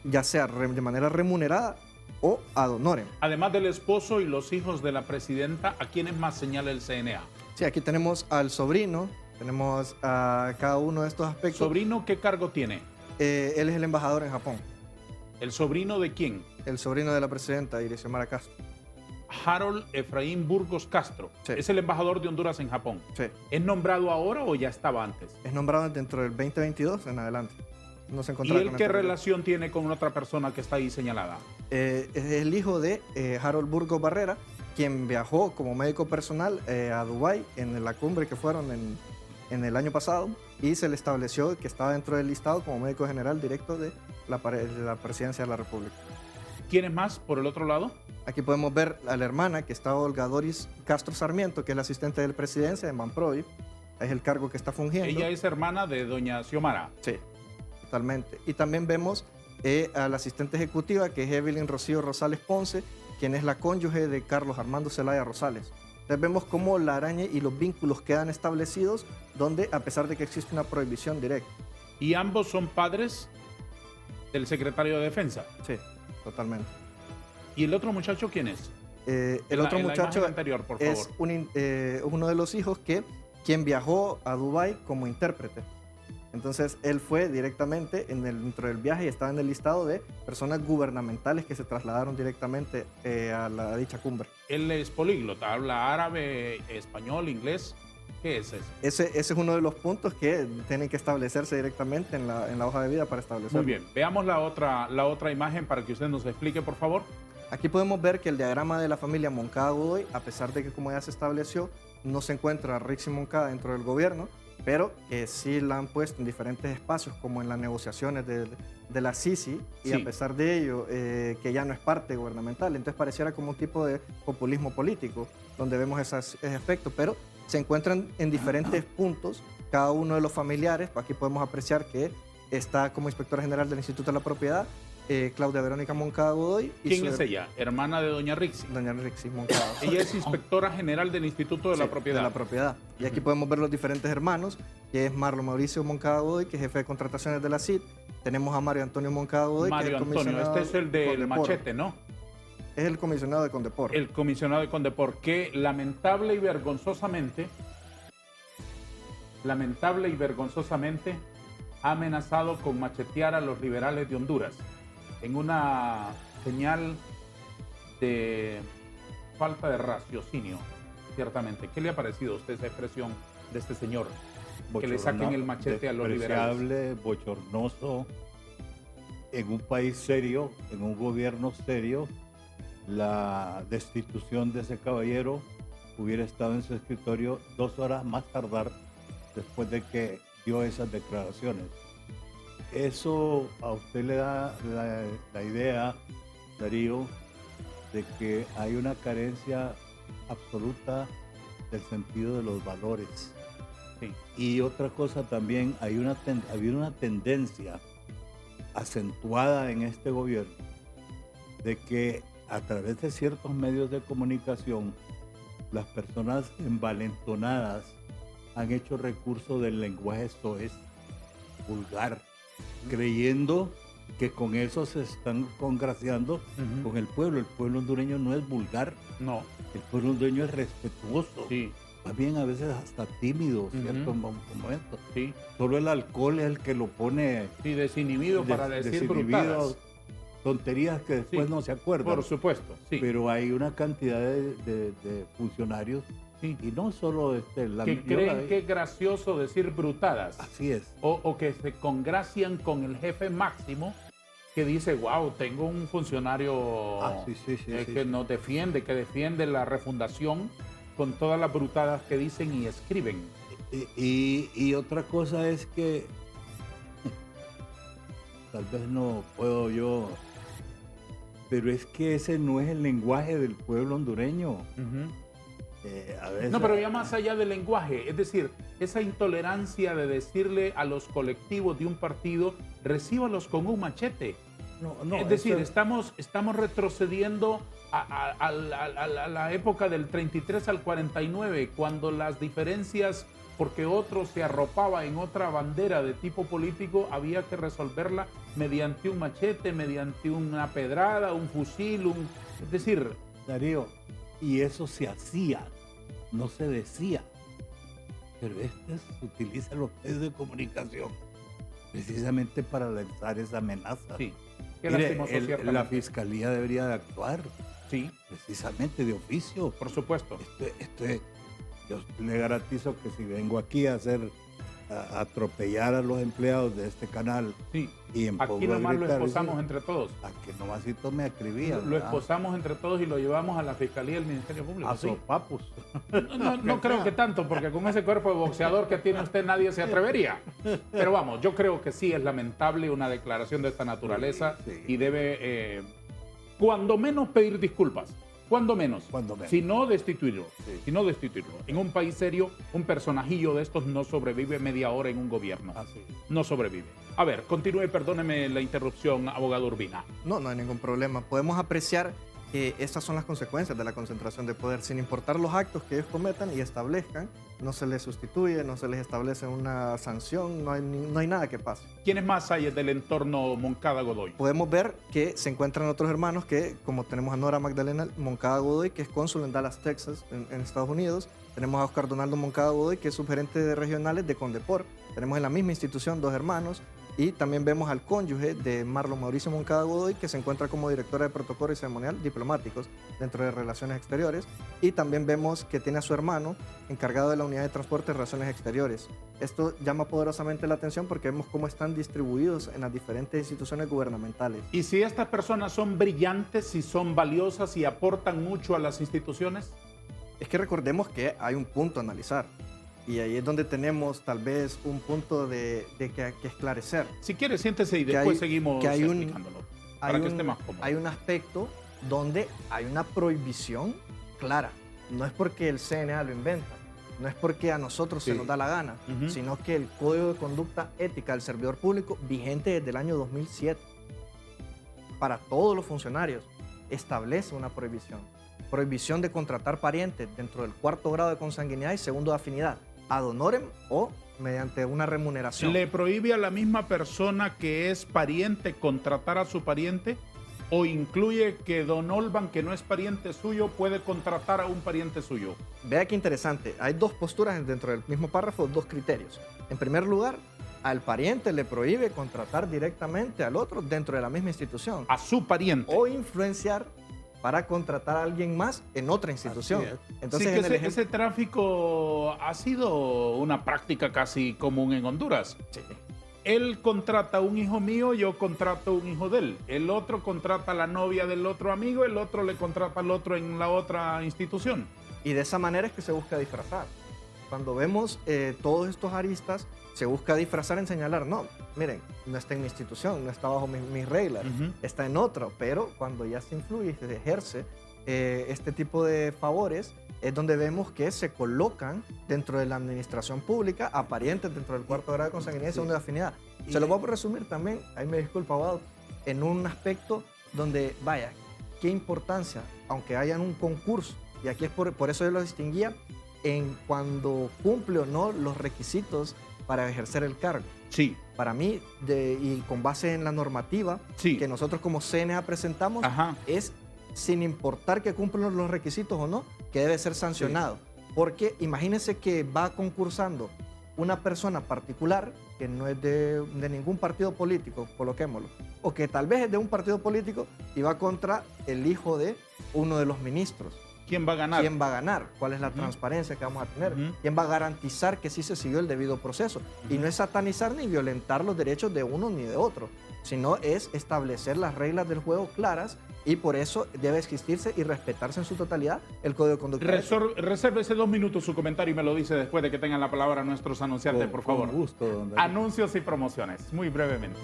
ya sea de manera remunerada o ad honorem. Además del esposo y los hijos de la presidenta, ¿a quiénes más señala el CNA? Sí, aquí tenemos al sobrino, tenemos a cada uno de estos aspectos. ¿Sobrino qué cargo tiene? Él es el embajador en Japón, ¿El sobrino de quién? el sobrino de la presidenta, Xiomara Castro. Harold Efraín Burgos Castro. Sí. Es el embajador de Honduras en Japón. Sí, ¿Es nombrado ahora o ya estaba antes? es nombrado dentro del 2022 en adelante. No se ¿Y encontraba él con qué anterioridad. relación tiene con otra persona que está ahí señalada? Es el hijo de Harold Burgos Barrera, quien viajó como médico personal a Dubái en la cumbre que fueron en el año pasado y se le estableció que estaba dentro del listado como médico general directo de la presidencia de la República. ¿Quiénes más por el otro lado? Aquí podemos ver a la hermana, que está Olga Doris Castro Sarmiento, que es la asistente de la presidencia de Manprovi. Es el cargo que está fungiendo. Ella es hermana de doña Xiomara. Sí, totalmente. Y también vemos a la asistente ejecutiva, que es Evelyn Rocío Rosales Ponce, quien es la cónyuge de Carlos Armando Zelaya Rosales. Entonces vemos cómo la araña y los vínculos quedan establecidos, donde a pesar de que existe una prohibición directa. Y ambos son padres del secretario de Defensa. Sí, totalmente. ¿Y el otro muchacho quién es? El otro en la muchacho imagen anterior, por favor. es uno de los hijos quien viajó a Dubái como intérprete. Entonces él fue directamente dentro del viaje y estaba en el listado de personas gubernamentales que se trasladaron directamente a dicha cumbre. Él es políglota, habla árabe, español, inglés. ¿Qué es eso? Ese es uno de los puntos que tienen que establecerse directamente en la hoja de vida para establecerlo. Muy bien, veamos la otra imagen para que usted nos explique, por favor. Aquí podemos ver que el diagrama de la familia Moncada Godoy, a pesar de que como ya se estableció, no se encuentra a Rixi Moncada dentro del gobierno, pero sí la han puesto en diferentes espacios, como en las negociaciones de la Sisi, y Sí. a pesar de ello, que ya no es parte gubernamental. Entonces pareciera como un tipo de populismo político, donde vemos ese aspecto, pero se encuentran en diferentes puntos cada uno de los familiares. Aquí podemos apreciar que está como inspectora general del Instituto de la Propiedad, Claudia Verónica Moncada Godoy. Y ¿Quién es ella? Hermana de doña Rixi. Doña Rixi Moncada. Ella es inspectora general del Instituto de la Sí, Propiedad. de la propiedad. Y aquí podemos ver los diferentes hermanos, que es Marlon Mauricio Moncada Godoy, que es jefe de contrataciones de la CID. Tenemos a Mario Antonio Moncada Godoy, que es Mario el Antonio, comisionado este es el del Condepor. machete, ¿no? Es el comisionado de Condepor. El comisionado de Condepor, que lamentable y vergonzosamente ha amenazado con machetear a los liberales de Honduras en una señal de falta de raciocinio, ciertamente. ¿Qué le ha parecido a usted esa expresión de este señor? Que le saquen el machete a los liberales. Despreciable, bochornoso. En un país serio, en un gobierno serio, la destitución de ese caballero hubiera estado en su escritorio 2 horas más tardar después de que dio esas declaraciones. Eso a usted le da la idea, Darío, de que hay una carencia absoluta del sentido de los valores. Sí. Y otra cosa también, había una tendencia acentuada en este gobierno de que a través de ciertos medios de comunicación las personas envalentonadas han hecho recurso del lenguaje soez, vulgar, creyendo que con eso se están congraciando con el pueblo. El pueblo hondureño no es vulgar, No, el pueblo hondureño es respetuoso, sí, más bien a veces hasta tímido, ¿cierto? En momentos. sí, Solo el alcohol es el que lo pone sí, desinhibido para decir desinhibido, brutadas. tonterías que después Sí, no se acuerdan. Por supuesto, sí. Pero hay una cantidad de funcionarios, Sí. y no solo Que creen que es gracioso decir brutadas. así es. O que se congracian con el jefe máximo que dice, wow, tengo un funcionario Sí, que nos defiende, que defiende la refundación con todas las brutadas que dicen y escriben. Y otra cosa es que tal vez no puedo yo, pero es que ese no es el lenguaje del pueblo hondureño. Ujú. A veces, No, pero ya más allá del lenguaje, es decir, esa intolerancia de decirle a los colectivos de un partido, recíbalos con un machete. no, Es decir, eso- estamos retrocediendo a la época del 33 al 49, cuando las diferencias porque otro se arropaba en otra bandera de tipo político, había que resolverla mediante un machete, mediante una pedrada, un fusil, es decir... Darío, y eso se hacía, no se decía. Pero utiliza los medios de comunicación precisamente para lanzar esa amenaza. Sí, qué Mire, lastimoso, ciertamente. la fiscalía debería de actuar. Sí, Precisamente de oficio. por supuesto. Yo le garantizo que si vengo aquí a atropellar a los empleados de este canal Sí, y en aquí nomás lo esposamos entre todos. a que nomasito me acribían. Lo esposamos entre todos y lo llevamos a la Fiscalía del Ministerio Público. A Sí. sopapos. No creo que tanto, porque con ese cuerpo de boxeador que tiene usted nadie se atrevería. Pero vamos, yo creo que sí es lamentable una declaración de esta naturaleza Sí. y debe, cuando menos, pedir disculpas. Cuando menos. Si no, destituirlo. Sí. Si no, destituirlo. En un país serio, un personajillo de estos no sobrevive media hora en un gobierno. Así es. No sobrevive. A ver, continúe, perdóneme la interrupción, abogado Urbina. No, no hay ningún problema. Podemos apreciar que estas son las consecuencias de la concentración de poder. Sin importar los actos que ellos cometan y establezcan, no se les sustituye, no se les establece una sanción, no hay nada que pase. ¿Quiénes más hay del entorno Moncada-Godoy? Podemos ver que se encuentran otros hermanos que, como tenemos a Nora Magdalena Moncada Godoy, que es cónsul en Dallas, Texas, en Estados Unidos. Tenemos a Oscar Donaldo Moncada Godoy, que es subgerente de regionales de Condepor. Tenemos en la misma institución dos hermanos. Y también vemos al cónyuge de Marlon Mauricio Moncada Godoy, que se encuentra como directora de protocolo y ceremonial diplomáticos dentro de Relaciones Exteriores. Y también vemos que tiene a su hermano encargado de la unidad de transporte de Relaciones Exteriores. Esto llama poderosamente la atención porque vemos cómo están distribuidos en las diferentes instituciones gubernamentales. Y si estas personas son brillantes, si son valiosas y aportan mucho a las instituciones. Es que recordemos que hay un punto a analizar. Y ahí es donde tenemos tal vez un punto de que esclarecer. Si quiere, siéntese y después seguimos explicándolo. Para que esté más cómodo. Hay un aspecto donde hay una prohibición clara. No es porque el CNA lo inventa, no es porque a nosotros se nos da la gana, sino que el Código de Conducta Ética del Servidor Público, vigente desde el año 2007, para todos los funcionarios, establece una prohibición. Prohibición de contratar parientes dentro del 4º grado de consanguinidad y 2º de afinidad, ad honorem o mediante una remuneración. ¿Le prohíbe a la misma persona que es pariente contratar a su pariente? ¿O incluye que don Olvan, que no es pariente suyo, puede contratar a un pariente suyo? Vea qué interesante. Hay dos posturas dentro del mismo párrafo, dos criterios. En primer lugar, al pariente le prohíbe contratar directamente al otro dentro de la misma institución. A su pariente. O influenciar para contratar a alguien más en otra institución. Entonces, sí, que ese tráfico ha sido una práctica casi común en Honduras. Sí. Él contrata a un hijo mío, yo contrato a un hijo de él. El otro contrata a la novia del otro amigo, el otro le contrata al otro en la otra institución. Y de esa manera es que se busca disfrazar. Cuando vemos todos estos aristas, se busca disfrazar en señalar, no, miren, no está en mi institución, no está bajo mis reglas, está en otro, pero cuando ya se influye y se ejerce este tipo de favores, es donde vemos que se colocan dentro de la administración pública a parientes dentro del 4º grado de consanguinidad y 2º de afinidad. Se lo voy a resumir también, ahí me disculpa, abogado, en un aspecto donde, vaya, qué importancia, aunque hayan un concurso, y aquí es por eso yo lo distinguía, en cuando cumple o no los requisitos para ejercer el cargo. Sí. Para mí, y con base en la normativa que nosotros como CNA presentamos, es sin importar que cumplan los requisitos o no, que debe ser sancionado. Porque imagínense que va concursando una persona particular que no es de ningún partido político, coloquémoslo, o que tal vez es de un partido político y va contra el hijo de uno de los ministros. ¿Quién va a ganar? ¿Quién va a ganar? ¿Cuál es la transparencia que vamos a tener? ¿Quién va a garantizar que sí se siguió el debido proceso? Y no es satanizar ni violentar los derechos de uno ni de otro, sino es establecer las reglas del juego claras y por eso debe existirse y respetarse en su totalidad el Código de Conducta. Resérvese 2 minutos su comentario y me lo dice después de que tengan la palabra nuestros anunciantes, por favor. Con gusto, don Darío. Anuncios y promociones, muy brevemente.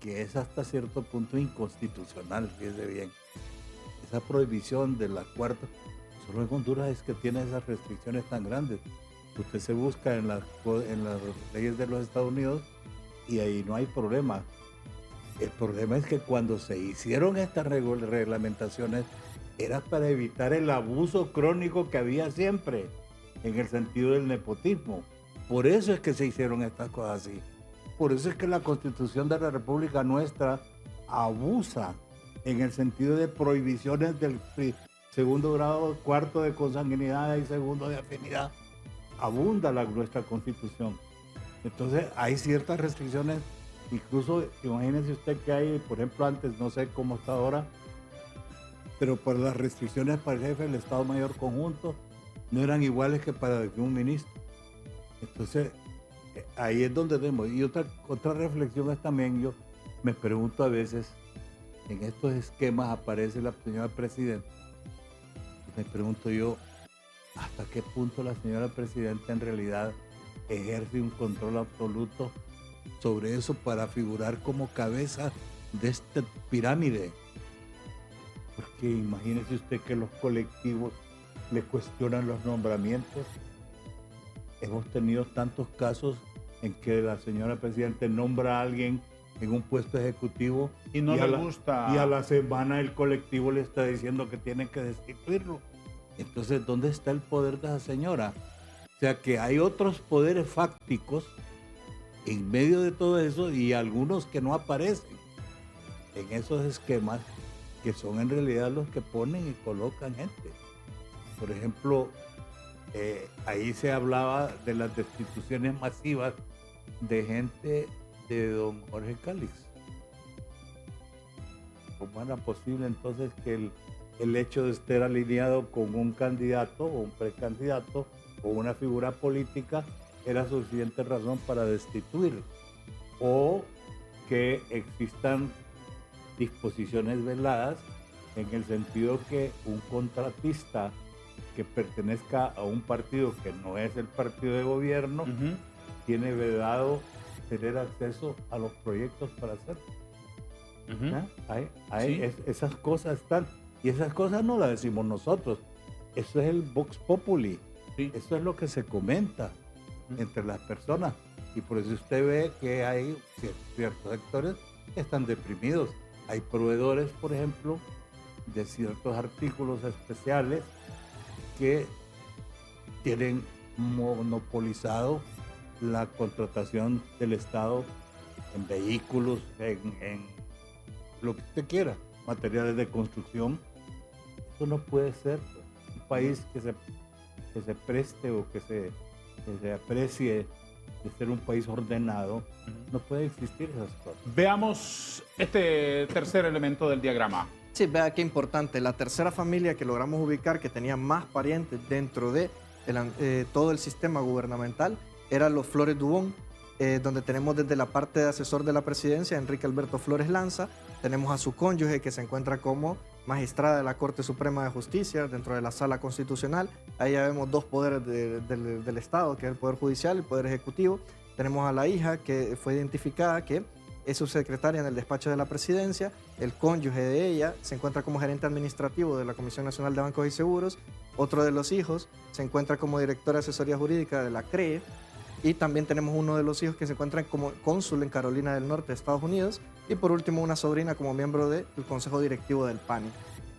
que es hasta cierto punto inconstitucional, fíjese bien. Esa prohibición de la cuarta, solo en Honduras es que tiene esas restricciones tan grandes. Usted se busca en las leyes de los Estados Unidos y ahí no hay problema. El problema es que cuando se hicieron estas reglamentaciones era para evitar el abuso crónico que había siempre en el sentido del nepotismo. Por eso es que se hicieron estas cosas así. Por eso es que la Constitución de la República nuestra abusa en el sentido de prohibiciones del segundo grado, cuarto de consanguinidad y segundo de afinidad. Abunda nuestra Constitución. Entonces hay ciertas restricciones, incluso imagínense usted que hay, por ejemplo, antes, no sé cómo está ahora, pero por las restricciones para el jefe del Estado Mayor Conjunto no eran iguales que para un ministro. Entonces ahí es donde tenemos. Y otra reflexión es también, yo me pregunto a veces, en estos esquemas aparece la señora presidenta, me pregunto yo, ¿hasta qué punto la señora presidenta en realidad ejerce un control absoluto sobre eso para figurar como cabeza de esta pirámide? Porque imagínese usted que los colectivos le cuestionan los nombramientos. Hemos tenido tantos casos en que la señora presidenta nombra a alguien en un puesto ejecutivo y no le gusta. Y a la semana el colectivo le está diciendo que tienen que destituirlo. Entonces, ¿dónde está el poder de esa señora? O sea, que hay otros poderes fácticos en medio de todo eso y algunos que no aparecen en esos esquemas, que son en realidad los que ponen y colocan gente. Por ejemplo, ahí se hablaba de las destituciones masivas de gente de don Jorge Calix. ¿Cómo era posible entonces que el hecho de estar alineado con un candidato o un precandidato o una figura política era suficiente razón para destituirlo? O que existan disposiciones veladas en el sentido que un contratista que pertenezca a un partido que no es el partido de gobierno tiene vedado tener acceso a los proyectos para hacerlo. Sí. Esas cosas están, y esas cosas no las decimos nosotros, eso es el Vox Populi, sí. Eso es lo que se comenta entre las personas, y por eso usted ve que hay ciertos sectores que están deprimidos. Hay proveedores, por ejemplo, de ciertos artículos especiales que tienen monopolizado la contratación del Estado en vehículos, en lo que usted quiera, materiales de construcción. Eso no puede ser un país que se preste o que se aprecie de ser un país ordenado. No puede existir esas cosas. Veamos este tercer elemento del diagrama. Sí, vea qué importante. La tercera familia que logramos ubicar, que tenía más parientes dentro de todo el sistema gubernamental, eran los Flores Dubón, donde tenemos desde la parte de asesor de la presidencia, Enrique Alberto Flores Lanza. Tenemos a su cónyuge, que se encuentra como magistrada de la Corte Suprema de Justicia dentro de la Sala Constitucional. Ahí ya vemos dos poderes del Estado, que es el Poder Judicial y el Poder Ejecutivo. Tenemos a la hija, que fue identificada, que es subsecretaria en el despacho de la presidencia. El cónyuge de ella se encuentra como gerente administrativo de la Comisión Nacional de Bancos y Seguros. Otro de los hijos se encuentra como director de asesoría jurídica de la CREE. Y también tenemos uno de los hijos que se encuentra como cónsul en Carolina del Norte, Estados Unidos. Y por último, una sobrina como miembro del Consejo Directivo del PANI.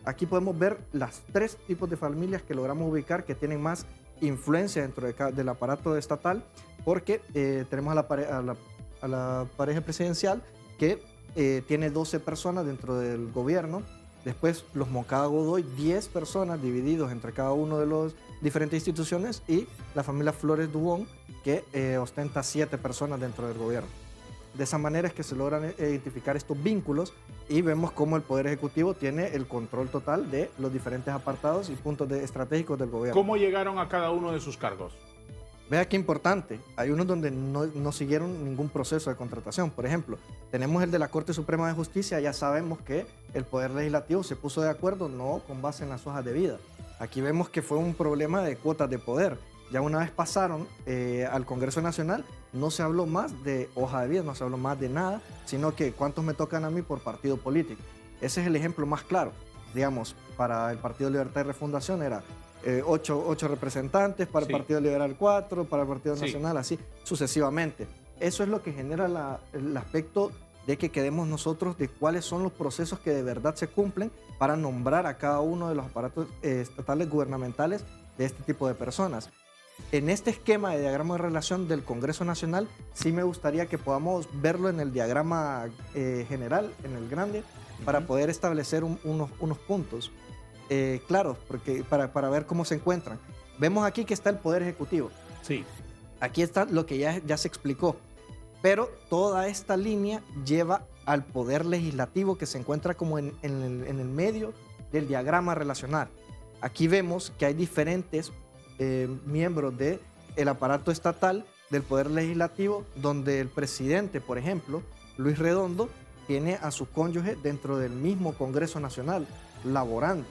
Aquí podemos ver las tres tipos de familias que logramos ubicar que tienen más influencia dentro del aparato estatal, porque tenemos a la pareja presidencial que tiene 12 personas dentro del gobierno. Después los Moncada Godoy, 10 personas divididos entre cada uno de las diferentes instituciones, y la familia Flores Dubón, que ostenta 7 personas dentro del gobierno. De esa manera es que se logran identificar estos vínculos y vemos cómo el Poder Ejecutivo tiene el control total de los diferentes apartados y puntos estratégicos del gobierno. ¿Cómo llegaron a cada uno de sus cargos? Vea qué importante. Hay unos donde no siguieron ningún proceso de contratación. Por ejemplo, tenemos el de la Corte Suprema de Justicia. Ya sabemos que el Poder Legislativo se puso de acuerdo, no con base en las hojas de vida. Aquí vemos que fue un problema de cuotas de poder. Ya una vez pasaron al Congreso Nacional, no se habló más de hoja de vida, no se habló más de nada, sino que cuántos me tocan a mí por partido político. Ese es el ejemplo más claro. Digamos, para el Partido Libertad y Refundación era 8 representantes, para el Partido Liberal 4, para el Partido Nacional, así sucesivamente. Eso es lo que genera el aspecto de que quedemos nosotros de cuáles son los procesos que de verdad se cumplen para nombrar a cada uno de los aparatos estatales gubernamentales de este tipo de personas. En este esquema de diagrama de relación del Congreso Nacional, sí me gustaría que podamos verlo en el diagrama general, en el grande, para poder establecer unos puntos claros, porque para ver cómo se encuentran. Vemos aquí que está el Poder Ejecutivo. Sí. Aquí está lo que ya se explicó. Pero toda esta línea lleva al Poder Legislativo, que se encuentra como en el medio del diagrama relacional. Aquí vemos que hay diferentes miembros del aparato estatal, del Poder Legislativo, donde el presidente, por ejemplo, Luis Redondo, tiene a su cónyuge dentro del mismo Congreso Nacional, laborando.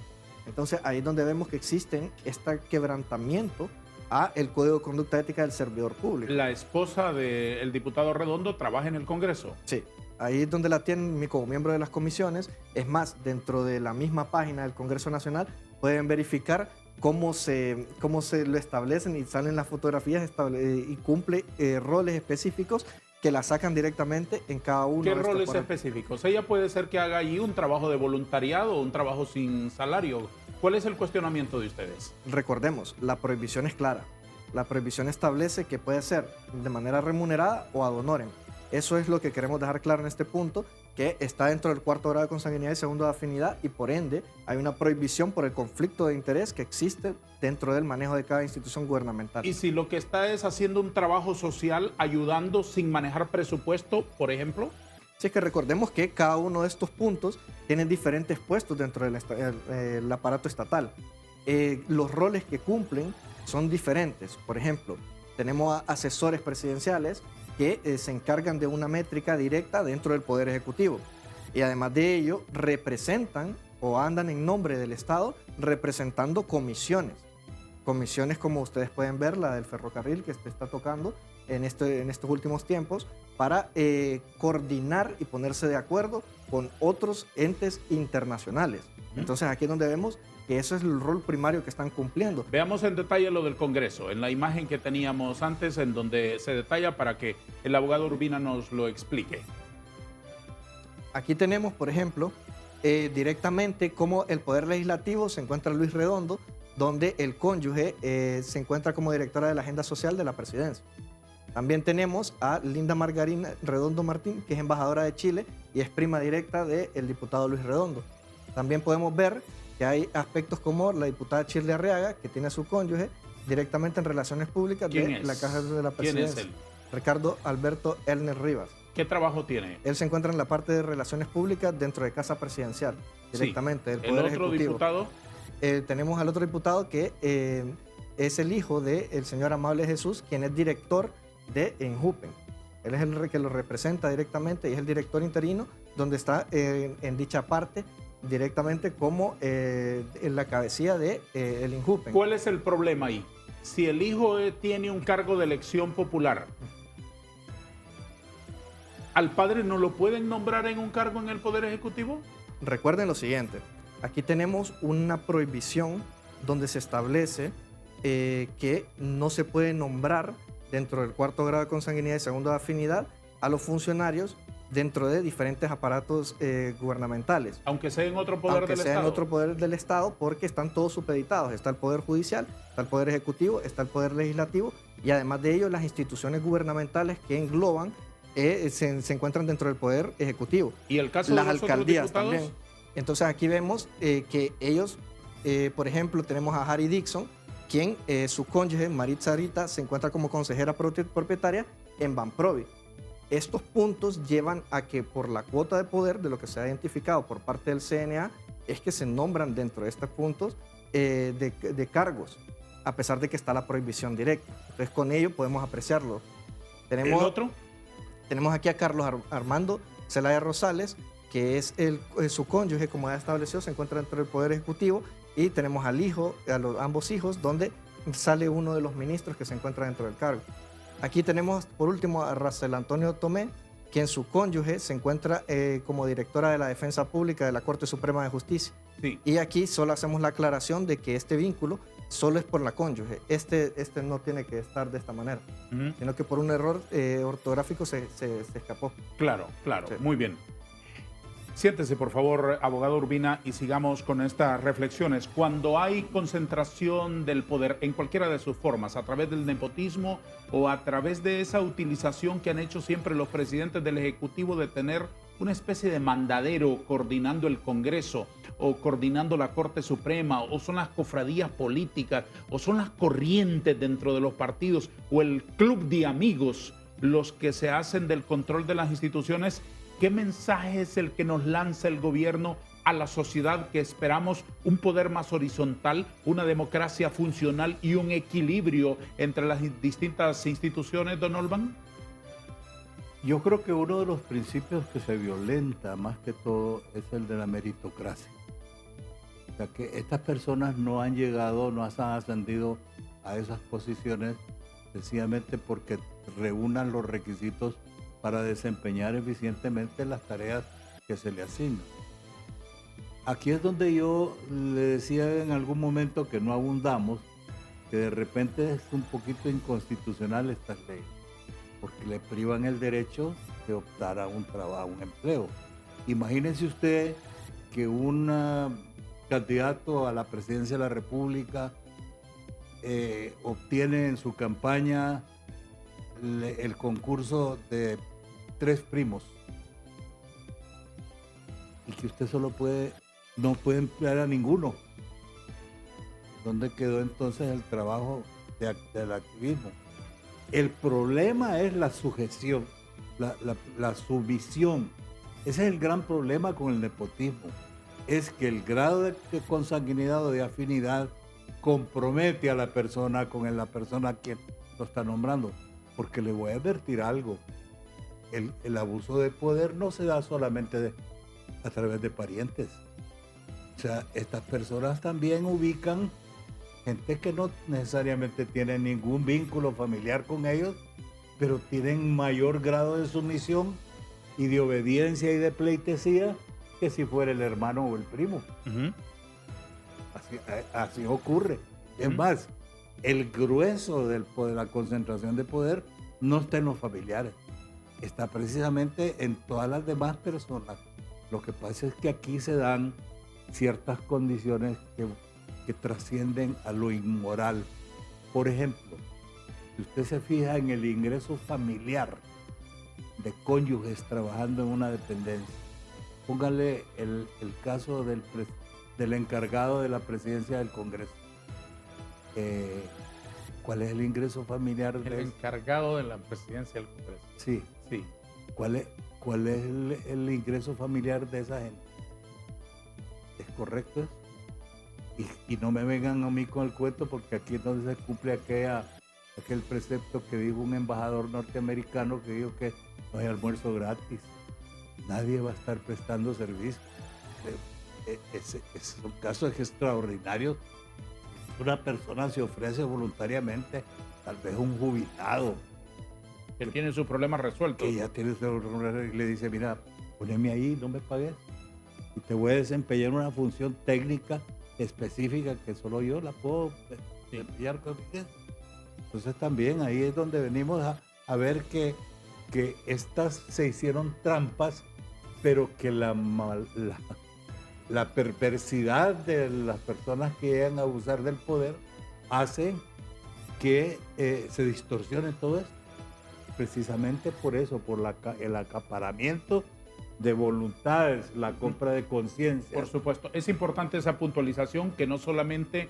Entonces ahí es donde vemos que existe este quebrantamiento a el Código de Conducta Ética del Servidor Público. La esposa del diputado Redondo trabaja en el Congreso. Sí, ahí es donde la tienen como miembro de las comisiones. Es más, dentro de la misma página del Congreso Nacional pueden verificar cómo se lo establecen y salen las fotografías y cumple roles específicos que la sacan directamente en cada uno de estos. ¿Qué roles específicos? Ella puede ser que haga allí un trabajo de voluntariado o un trabajo sin salario. ¿Cuál es el cuestionamiento de ustedes? Recordemos, la prohibición es clara. La prohibición establece que puede ser de manera remunerada o ad honorem. Eso es lo que queremos dejar claro en este punto, que está dentro del 4º grado de consanguinidad y 2º de afinidad, y por ende hay una prohibición por el conflicto de interés que existe dentro del manejo de cada institución gubernamental. Y si lo que está es haciendo un trabajo social, ayudando sin manejar presupuesto, por ejemplo. Sí, es que recordemos que cada uno de estos puntos tiene diferentes puestos dentro del aparato estatal. Los roles que cumplen son diferentes. Por ejemplo, tenemos asesores presidenciales que se encargan de una métrica directa dentro del Poder Ejecutivo. Y además de ello, representan o andan en nombre del Estado representando comisiones. Comisiones como ustedes pueden ver, la del ferrocarril que se está tocando en estos últimos tiempos, para coordinar y ponerse de acuerdo con otros entes internacionales. Entonces aquí es donde vemos que eso es el rol primario que están cumpliendo. Veamos en detalle lo del Congreso, en la imagen que teníamos antes, en donde se detalla para que el abogado Urbina nos lo explique. Aquí tenemos, por ejemplo, directamente cómo el Poder Legislativo se encuentra Luis Redondo, donde el cónyuge se encuentra como directora de la Agenda Social de la Presidencia. También tenemos a Linda Margarina Redondo Martín, que es embajadora de Chile y es prima directa del diputado Luis Redondo. También podemos ver que hay aspectos como la diputada Shirley Arriaga, que tiene a su cónyuge directamente en relaciones públicas de la Caja de la Presidencia. ¿Quién es él? Ricardo Alberto Elner Rivas. ¿Qué trabajo tiene? Él se encuentra en la parte de relaciones públicas dentro de Casa Presidencial, directamente del Poder Ejecutivo. ¿El otro diputado? Tenemos al otro diputado que es el hijo del señor Amable Jesús, quien es director de Enjupen. Él es el que lo representa directamente y es el director interino, donde está en dicha parte directamente como en la cabecilla de el Enjupen. ¿Cuál es el problema ahí? Si el hijo tiene un cargo de elección popular, ¿al padre no lo pueden nombrar en un cargo en el Poder Ejecutivo? Recuerden lo siguiente, aquí tenemos una prohibición donde se establece que no se puede nombrar dentro del 4º grado de consanguinidad y 2º de afinidad a los funcionarios dentro de diferentes aparatos gubernamentales. Aunque sea en otro poder del Estado. Aunque sea en otro poder del Estado, porque están todos supeditados. Está el Poder Judicial, está el Poder Ejecutivo, está el Poder Legislativo, y además de ello las instituciones gubernamentales que engloban se encuentran dentro del Poder Ejecutivo. ¿Y el caso las de los alcaldías otros diputados? también. Entonces aquí vemos que ellos, por ejemplo, tenemos a Harry Dixon, quien su cónyuge, Maritza Arita, se encuentra como consejera propietaria en Banprovi. Estos puntos llevan a que por la cuota de poder de lo que se ha identificado por parte del CNA es que se nombran dentro de estos puntos de cargos, a pesar de que está la prohibición directa. Entonces con ello podemos apreciarlo. ¿El otro? Tenemos aquí a Carlos Armando Zelaya Rosales, que es su cónyuge, como ya estableció, se encuentra dentro del Poder Ejecutivo, y tenemos al hijo, ambos hijos, donde sale uno de los ministros que se encuentra dentro del cargo. Aquí tenemos, por último, a Racel Antonio Tomé, quien su cónyuge se encuentra como directora de la Defensa Pública de la Corte Suprema de Justicia. Sí. Y aquí solo hacemos la aclaración de que este vínculo solo es por la cónyuge. Este no tiene que estar de esta manera, sino que por un error ortográfico se escapó. Claro, claro. Sí. Muy bien. Siéntese, por favor, abogado Urbina, y sigamos con estas reflexiones. Cuando hay concentración del poder en cualquiera de sus formas, a través del nepotismo o a través de esa utilización que han hecho siempre los presidentes del Ejecutivo de tener una especie de mandadero coordinando el Congreso o coordinando la Corte Suprema, o son las cofradías políticas, o son las corrientes dentro de los partidos, o el club de amigos los que se hacen del control de las instituciones, ¿qué mensaje es el que nos lanza el gobierno a la sociedad que esperamos un poder más horizontal, una democracia funcional y un equilibrio entre las distintas instituciones, don Olban? Yo creo que uno de los principios que se violenta más que todo es el de la meritocracia. O sea, que estas personas no han llegado, no han ascendido a esas posiciones sencillamente porque reúnan los requisitos para desempeñar eficientemente las tareas que se le asignan. Aquí es donde yo le decía en algún momento que no abundamos, que de repente es un poquito inconstitucional estas leyes, porque le privan el derecho de optar a un trabajo, a un empleo. Imagínense usted que un candidato a la presidencia de la República obtiene en su campaña el concurso de 3 primos y que usted no puede emplear a ninguno. ¿Dónde quedó entonces el trabajo del activismo? El problema es la sujeción, la sumisión. Ese es el gran problema con el nepotismo. Es que el grado de consanguinidad o de afinidad compromete a la persona con la persona a quien lo está nombrando. Porque le voy a advertir algo. El abuso de poder no se da solamente a través de parientes. O sea, estas personas también ubican gente que no necesariamente tiene ningún vínculo familiar con ellos, pero tienen mayor grado de sumisión y de obediencia y de pleitesía que si fuera el hermano o el primo. Así ocurre. Es más, el grueso de la concentración de poder no está en los familiares, está precisamente en todas las demás personas. Lo que pasa es que aquí se dan ciertas condiciones que trascienden a lo inmoral. Por ejemplo, si usted se fija en el ingreso familiar de cónyuges trabajando en una dependencia, póngale el caso del encargado de la presidencia del Congreso. ¿Cuál es el ingreso familiar El encargado de la presidencia del Congreso. Sí. Sí. ¿Cuál es el ingreso familiar de esa gente? ¿Es correcto eso? Y no me vengan a mí con el cuento, porque aquí es donde se cumple aquel precepto que dijo un embajador norteamericano, que dijo que no hay almuerzo gratis. Nadie va a estar prestando servicio. Son casos extraordinarios. Una persona se ofrece voluntariamente, tal vez un jubilado, Que tiene sus problemas resueltos. que ya tiene y le dice, mira, poneme ahí, no me pagues, y te voy a desempeñar una función técnica específica que solo yo la puedo desempeñar con eficiencia. Entonces también ahí es donde venimos a ver que estas se hicieron trampas, pero que la perversidad de las personas que llegan a abusar del poder hace que se distorsione todo esto. Precisamente por eso, por el acaparamiento de voluntades, la compra de conciencia. Por supuesto, es importante esa puntualización, que no solamente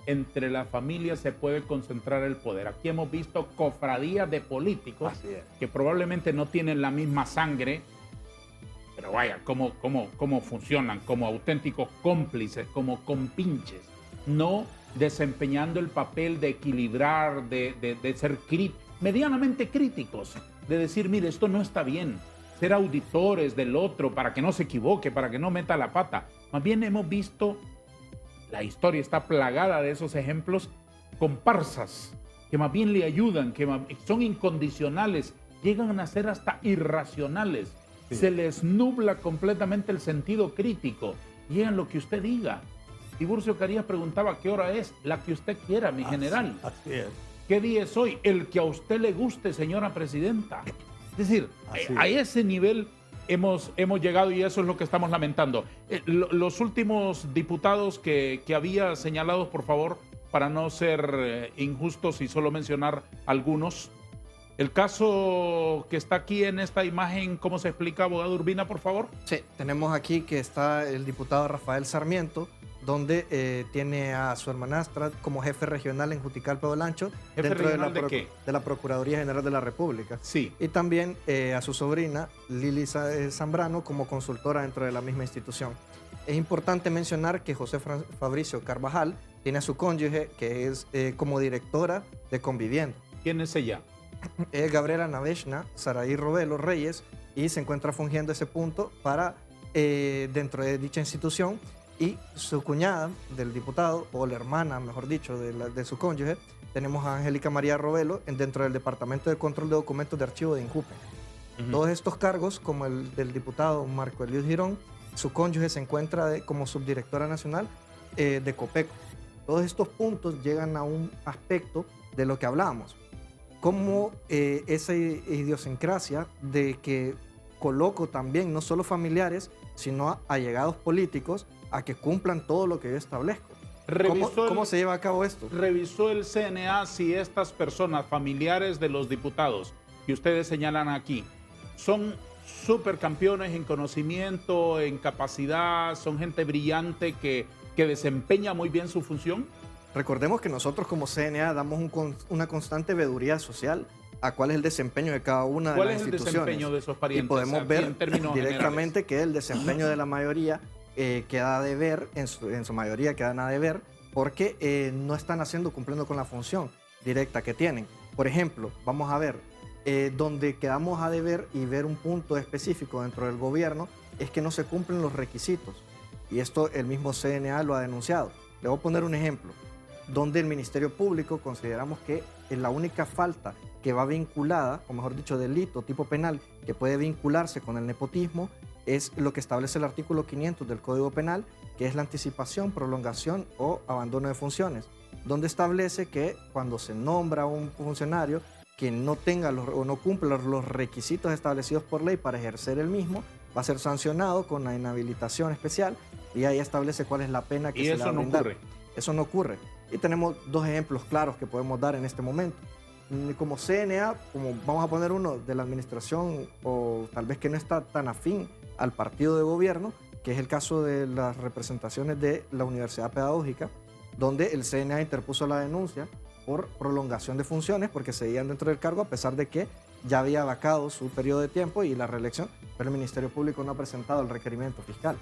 entre las familias se puede concentrar el poder. Aquí hemos visto cofradías de políticos que probablemente no tienen la misma sangre, pero vaya, cómo funcionan como auténticos cómplices, como compinches, no desempeñando el papel de equilibrar, de ser medianamente críticos, de decir, mire, esto no está bien, ser auditores del otro para que no se equivoque, para que no meta la pata. Más bien hemos visto, la historia está plagada de esos ejemplos, comparsas que más bien le ayudan, son incondicionales, llegan a ser hasta irracionales. Sí. Se les nubla completamente el sentido crítico y en lo que usted diga. Tiburcio Carías preguntaba qué hora es, la que usted quiera, mi general. Así es. ¿Qué día es hoy? El que a usted le guste, señora presidenta. Es decir, a ese nivel hemos llegado y eso es lo que estamos lamentando. Los últimos diputados que había señalados, por favor, para no ser injustos y solo mencionar algunos. El caso que está aquí en esta imagen, ¿cómo se explica, abogado Urbina, por favor? Sí, tenemos aquí que está el diputado Rafael Sarmiento, donde tiene a su hermanastra como jefe regional en Juticalpa de Olancho, ¿Jefe regional de qué? De la Procuraduría General de la República. Sí. Y también a su sobrina, Lili Zambrano, como consultora dentro de la misma institución. Es importante mencionar que José Fabricio Carvajal tiene a su cónyuge, que es como directora de Conviviendo. ¿Quién es ella? Gabriela Naveshna Saraí Robelo Reyes, y se encuentra fungiendo ese punto para dentro de dicha institución, y su cuñada del diputado, o la hermana, mejor dicho, de su cónyuge, tenemos a Angélica María Robelo dentro del Departamento de Control de Documentos de Archivo de INJUPE. Todos estos cargos, como el del diputado Marco Eliud Girón, su cónyuge se encuentra como subdirectora nacional de COPECO. Todos estos puntos llegan a un aspecto de lo que hablábamos, como esa idiosincrasia de que coloco también no solo familiares, sino allegados políticos a que cumplan todo lo que yo establezco. ¿Cómo se lleva a cabo esto? ¿Revisó el CNA si estas personas familiares de los diputados que ustedes señalan aquí son supercampeones en conocimiento, en capacidad, son gente brillante que desempeña muy bien su función? Recordemos que nosotros como CNA damos una constante veeduría social a cuál es el desempeño de cada una de las instituciones. ¿Cuál es el desempeño de esos parientes? Y podemos ver directamente generales que el desempeño de la mayoría queda de ver, en su mayoría quedan a deber, porque no están cumpliendo con la función directa que tienen. Por ejemplo, vamos a ver, donde quedamos a deber y ver un punto específico dentro del gobierno es que no se cumplen los requisitos. Y esto el mismo CNA lo ha denunciado. Le voy a poner un ejemplo, donde el Ministerio Público consideramos que la única falta que va vinculada, o mejor dicho, delito tipo penal, que puede vincularse con el nepotismo, es lo que establece el artículo 500 del Código Penal, que es la anticipación, prolongación o abandono de funciones, donde establece que cuando se nombra un funcionario que no tenga o no cumpla los requisitos establecidos por ley para ejercer el mismo, va a ser sancionado con la inhabilitación especial, y ahí establece cuál es la pena que se le va a brindar. ¿Y eso no ocurre? Eso no ocurre. Y tenemos dos ejemplos claros que podemos dar en este momento. Como CNA, como vamos a poner uno de la administración, o tal vez que no está tan afín al partido de gobierno, que es el caso de las representaciones de la Universidad Pedagógica, donde el CNA interpuso la denuncia por prolongación de funciones porque seguían dentro del cargo a pesar de que ya había vacado su periodo de tiempo y la reelección, pero el Ministerio Público no ha presentado el requerimiento fiscal.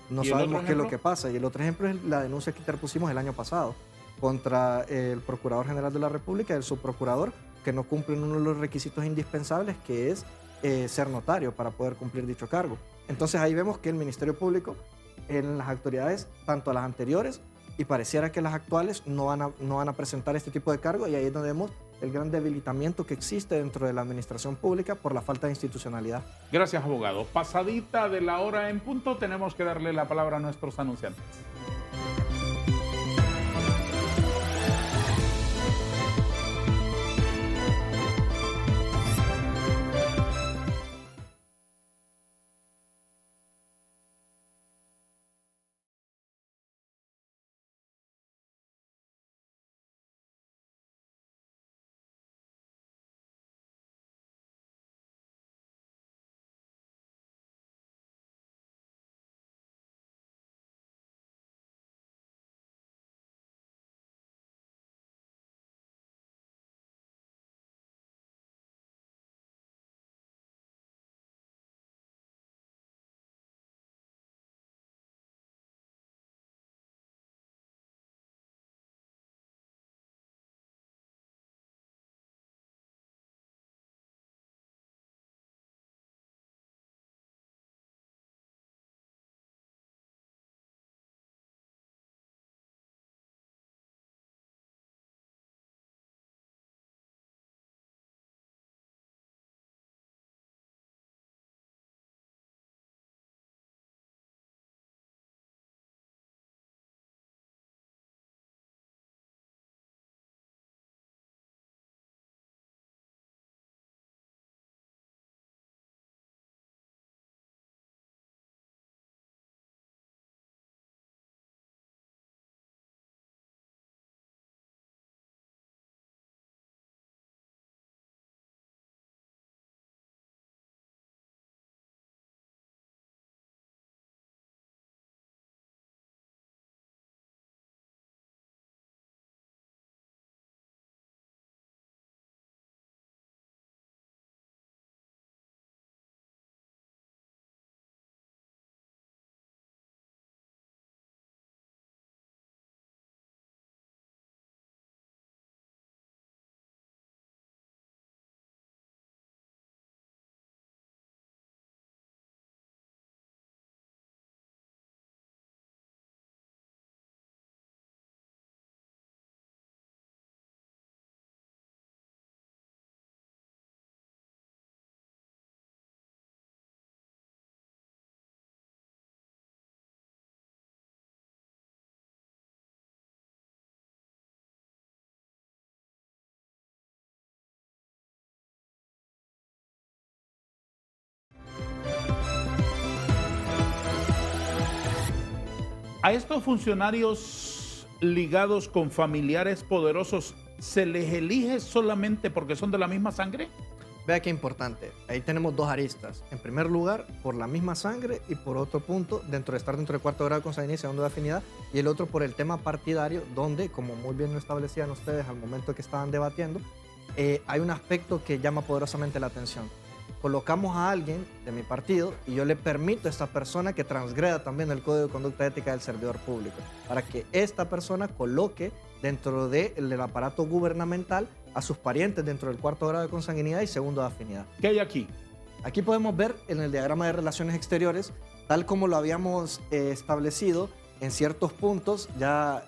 No sabemos qué es lo que pasa. Y el otro ejemplo es la denuncia que interpusimos el año pasado contra el Procurador General de la República y el subprocurador, que no cumplen uno de los requisitos indispensables, que es ser notario para poder cumplir dicho cargo. Entonces ahí vemos que el Ministerio Público en las autoridades, tanto a las anteriores y pareciera que las actuales, no van a presentar este tipo de cargo, y ahí es donde vemos el gran debilitamiento que existe dentro de la administración pública por la falta de institucionalidad. Gracias, abogado. Pasadita de la hora en punto, tenemos que darle la palabra a nuestros anunciantes. ¿A estos funcionarios ligados con familiares poderosos se les elige solamente porque son de la misma sangre? Vea qué importante. Ahí tenemos dos aristas. En primer lugar, por la misma sangre y por otro punto, estar dentro del cuarto grado de consanguinidad y segundo de afinidad. Y el otro por el tema partidario, donde, como muy bien lo establecían ustedes al momento que estaban debatiendo, hay un aspecto que llama poderosamente la atención. Colocamos a alguien de mi partido y yo le permito a esta persona que transgreda también el Código de Conducta Ética del Servidor Público, para que esta persona coloque dentro del aparato gubernamental a sus parientes dentro del cuarto grado de consanguinidad y segundo de afinidad. ¿Qué hay aquí? Aquí podemos ver en el diagrama de relaciones exteriores, tal como lo habíamos establecido en ciertos puntos, ya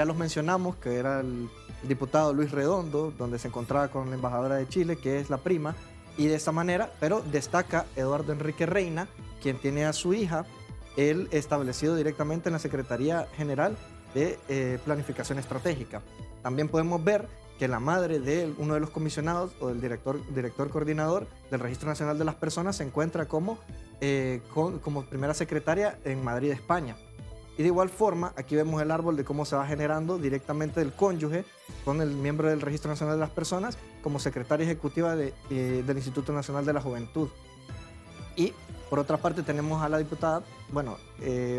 los mencionamos, que era el diputado Luis Redondo, donde se encontraba con la embajadora de Chile, que es la prima, y de esta manera, pero destaca Eduardo Enrique Reina, quien tiene a su hija, él establecido directamente en la Secretaría General de Planificación Estratégica. También podemos ver que la madre de uno de los comisionados o del director coordinador del Registro Nacional de las Personas se encuentra como primera secretaria en Madrid, España. Y de igual forma, aquí vemos el árbol de cómo se va generando directamente del cónyuge con el miembro del Registro Nacional de las Personas como secretaria ejecutiva del Instituto Nacional de la Juventud. Y por otra parte tenemos a la diputada,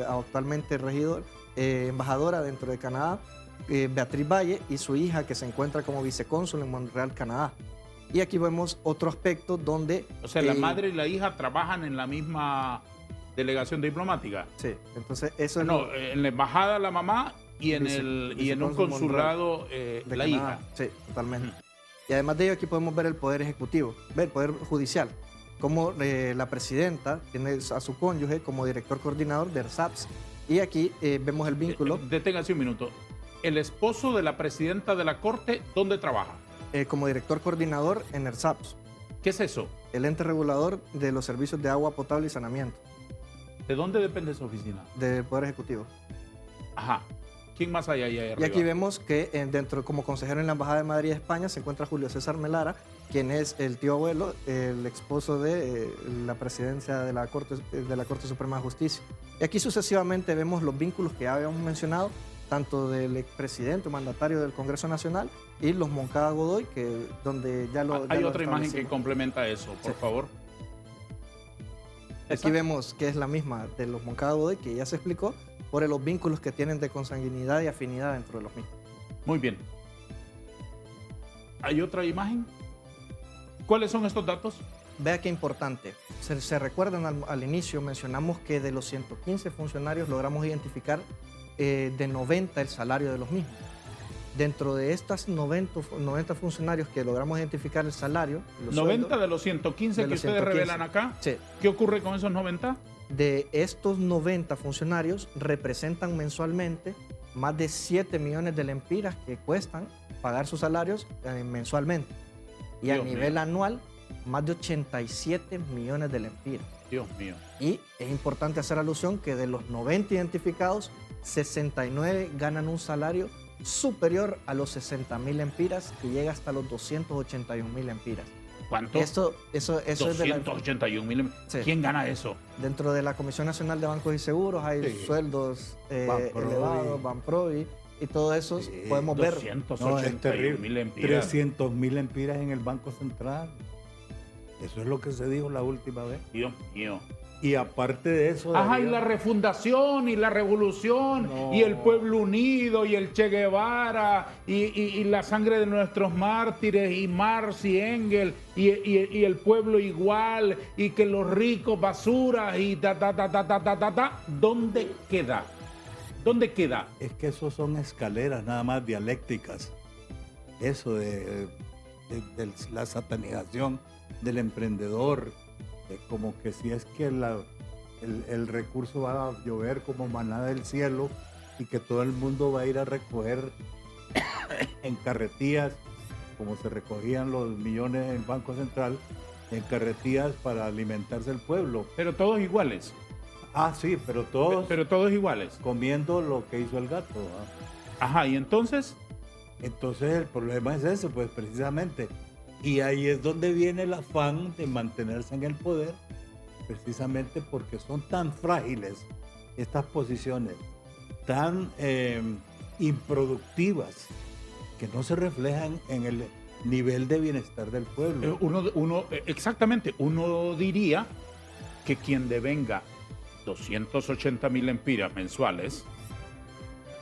actualmente embajadora dentro de Canadá, Beatriz Valle, y su hija, que se encuentra como vicecónsul en Montreal, Canadá. Y aquí vemos otro aspecto donde... O sea, la madre y la hija trabajan en la misma delegación diplomática. Sí, entonces eso es... No, en la embajada la mamá y en un consulado la Canadá. hija. Sí, totalmente. Y además de ello, aquí podemos ver el Poder Ejecutivo, el Poder Judicial, como la presidenta tiene a su cónyuge como director coordinador del SAPS. Y aquí vemos el vínculo. Deténgase un minuto. ¿El esposo de la presidenta de la Corte dónde trabaja? Como director coordinador en el SAPS. ¿Qué es eso? El ente regulador de los servicios de agua potable y saneamiento. ¿De dónde depende su oficina? Del Poder Ejecutivo. Ajá. ¿Quién más hay ahí arriba? Y aquí vemos que como consejero en la Embajada de Madrid, España, se encuentra Julio César Melara, quien es el tío abuelo, el esposo de la presidencia de la Corte Suprema de Justicia. Y aquí sucesivamente vemos los vínculos que ya habíamos mencionado, tanto del expresidente o mandatario del Congreso Nacional y los Moncada Godoy, donde ya lo... Hay otra imagen que complementa eso, por favor. Aquí vemos que es la misma de los Moncada Godoy, que ya se explicó, por los vínculos que tienen de consanguinidad y afinidad dentro de los mismos. Muy bien. ¿Hay otra imagen? ¿Cuáles son estos datos? Vea qué importante. Se recuerdan al inicio, mencionamos que de los 115 funcionarios logramos identificar de 90 el salario de los mismos. Dentro de estas 90 funcionarios que logramos identificar el salario... 90 de los 115 que ustedes revelan acá. Sí. ¿Qué ocurre con esos 90? De estos 90 funcionarios representan mensualmente más de 7 millones de lempiras que cuestan pagar sus salarios mensualmente. Y a nivel anual, más de 87 millones de lempiras. Dios mío. Y es importante hacer alusión que de los 90 identificados, 69 ganan un salario superior a los 60.000 lempiras, que llega hasta los 281.000 lempiras. ¿Cuánto? Eso es de 281.000. Sí. ¿Quién gana eso? Dentro de la Comisión Nacional de Bancos y Seguros hay sueldos elevados, Banprovi, y todo eso podemos ver. 281.000 lempiras. 300.000 lempiras en el Banco Central. Eso es lo que se dijo la última vez. Dios mío. Y aparte de eso... Ajá, y la refundación, y la revolución, y el pueblo unido, y el Che Guevara, y la sangre de nuestros mártires, y Marx y Engels, y el pueblo igual, y que los ricos basuras, y ¿Dónde queda? ¿Dónde queda? Es que eso son escaleras nada más dialécticas. Eso de la satanización del emprendedor, como que si es que el recurso va a llover como manada del cielo y que todo el mundo va a ir a recoger en carretillas, como se recogían los millones en el Banco Central, en carretillas para alimentarse el pueblo. Pero todos iguales. Ah, sí, pero todos iguales. comiendo lo que hizo el gato. Ajá, ¿y entonces? Entonces el problema es ese, pues precisamente. Y ahí es donde viene el afán de mantenerse en el poder, precisamente porque son tan frágiles estas posiciones tan improductivas que no se reflejan en el nivel de bienestar del pueblo. Exactamente, uno diría que quien devenga 280,000 lempiras mensuales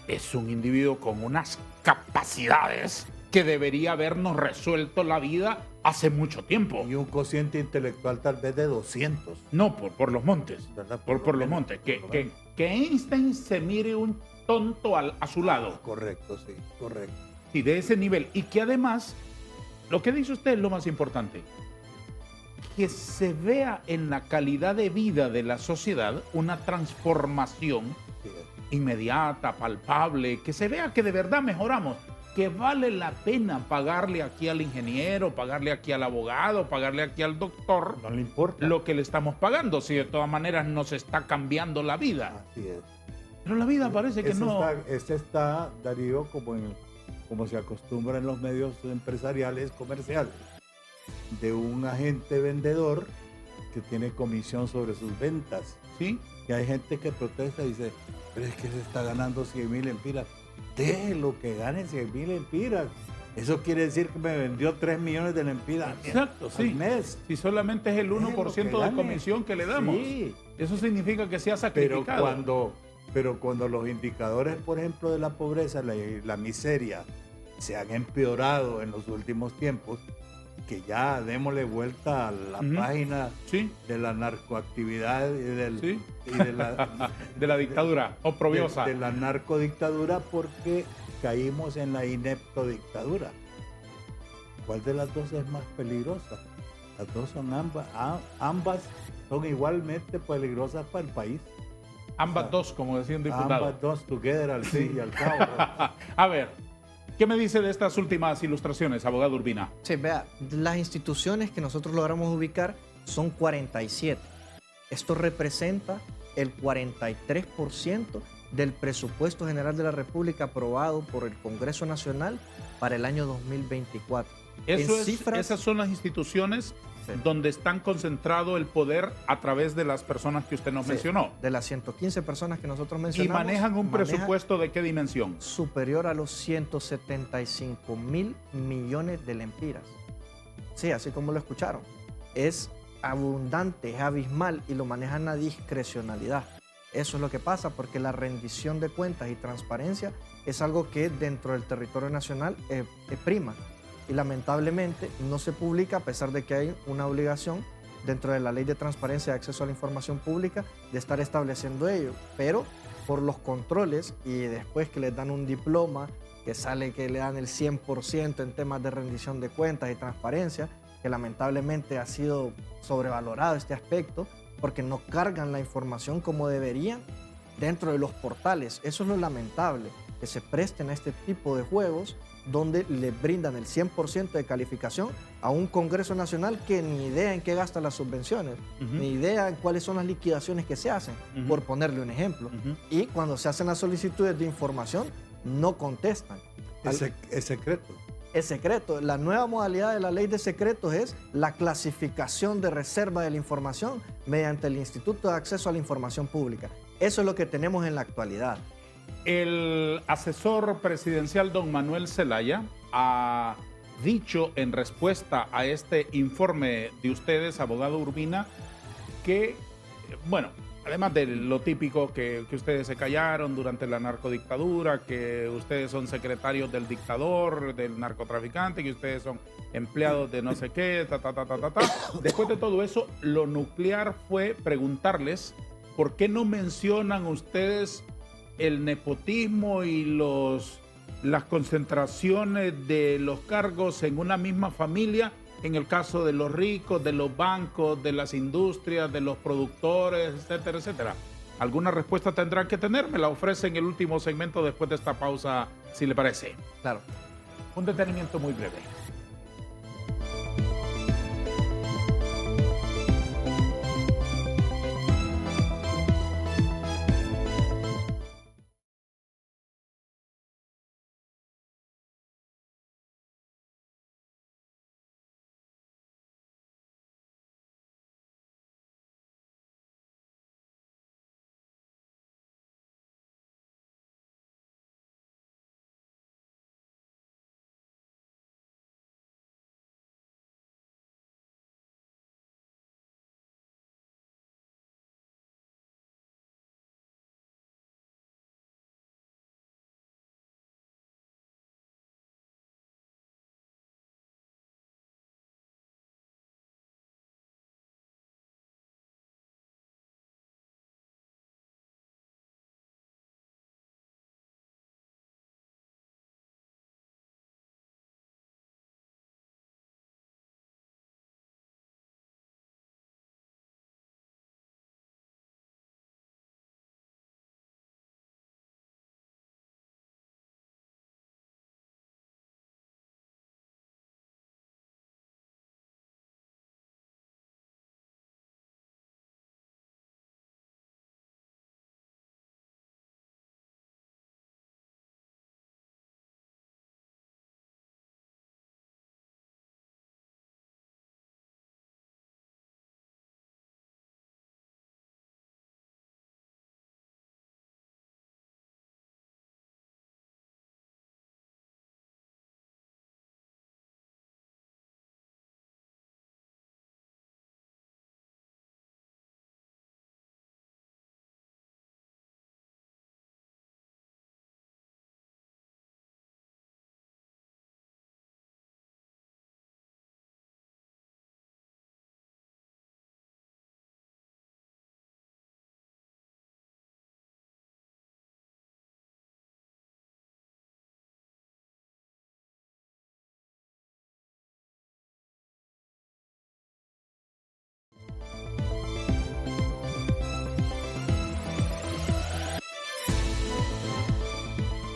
es un individuo con unas capacidades que debería habernos resuelto la vida hace mucho tiempo. Y un cociente intelectual tal vez de 200. No, por los montes. ¿Verdad? Por los montes. Que Einstein se mire un tonto a su lado. Correcto, sí, correcto. Y de ese nivel. Y que además, lo que dice usted es lo más importante, que se vea en la calidad de vida de la sociedad una transformación inmediata, palpable, que se vea que de verdad mejoramos, que vale la pena pagarle aquí al ingeniero, pagarle aquí al abogado, pagarle aquí al doctor. No le importa lo que le estamos pagando, si de todas maneras nos está cambiando la vida. Así es. Pero la vida parece que no. Este está, Darío, como se acostumbra en los medios empresariales, comerciales, de un agente vendedor que tiene comisión sobre sus ventas. Sí. Y hay gente que protesta y dice, pero es que se está ganando 100,000 lempiras. Déjelo que gane 100,000 lempiras. Eso quiere decir que me vendió 3 millones de lempiras Exacto, al sí. mes. Si solamente es el 1% de comisión que le damos. Sí. Eso significa que se ha sacrificado. Pero cuando los indicadores, por ejemplo, de la pobreza, la miseria, se han empeorado en los últimos tiempos, que ya démosle vuelta a la página de la narcoactividad y de la dictadura oprobiosa. De la narcodictadura, porque caímos en la ineptodictadura. ¿Cuál de las dos es más peligrosa? Las dos son ambas son igualmente peligrosas para el país. Ambas dos, como decía un diputado. Ambas dos together, al fin y al cabo. A ver, ¿qué me dice de estas últimas ilustraciones, abogado Urbina? Sí, vea, las instituciones que nosotros logramos ubicar son 47. Esto representa el 43% del presupuesto general de la República aprobado por el Congreso Nacional para el año 2024. Esas son las instituciones donde están concentrado el poder a través de las personas que usted nos mencionó. De las 115 personas que nosotros mencionamos. ¿Y manejan un presupuesto de qué dimensión? Superior a los 175,000 millones de lempiras. Sí, así como lo escucharon. Es abundante, es abismal y lo manejan a discrecionalidad. Eso es lo que pasa porque la rendición de cuentas y transparencia es algo que dentro del territorio nacional prima. Y lamentablemente no se publica a pesar de que hay una obligación dentro de la Ley de Transparencia y Acceso a la Información Pública de estar estableciendo ello. Pero por los controles y después que les dan un diploma, que sale que le dan el 100% en temas de rendición de cuentas y transparencia, que lamentablemente ha sido sobrevalorado este aspecto porque no cargan la información como deberían dentro de los portales. Eso es lo lamentable, que se presten a este tipo de juegos donde le brindan el 100% de calificación a un Congreso Nacional que ni idea en qué gasta las subvenciones, ni idea en cuáles son las liquidaciones que se hacen, por ponerle un ejemplo. Y cuando se hacen las solicitudes de información, no contestan. Es secreto. Es secreto. La nueva modalidad de la ley de secretos es la clasificación de reserva de la información mediante el Instituto de Acceso a la Información Pública. Eso es lo que tenemos en la actualidad. El asesor presidencial don Manuel Zelaya ha dicho en respuesta a este informe de ustedes, abogado Urbina, que, bueno, además de lo típico que ustedes se callaron durante la narcodictadura, que ustedes son secretarios del dictador, del narcotraficante, que ustedes son empleados de no sé qué, Después de todo eso, lo nuclear fue preguntarles por qué no mencionan ustedes el nepotismo y las concentraciones de los cargos en una misma familia, en el caso de los ricos, de los bancos, de las industrias, de los productores, etcétera, etcétera. ¿Alguna respuesta tendrán que tener? Me la ofrece en el último segmento después de esta pausa, si le parece. Claro. Un detenimiento muy breve.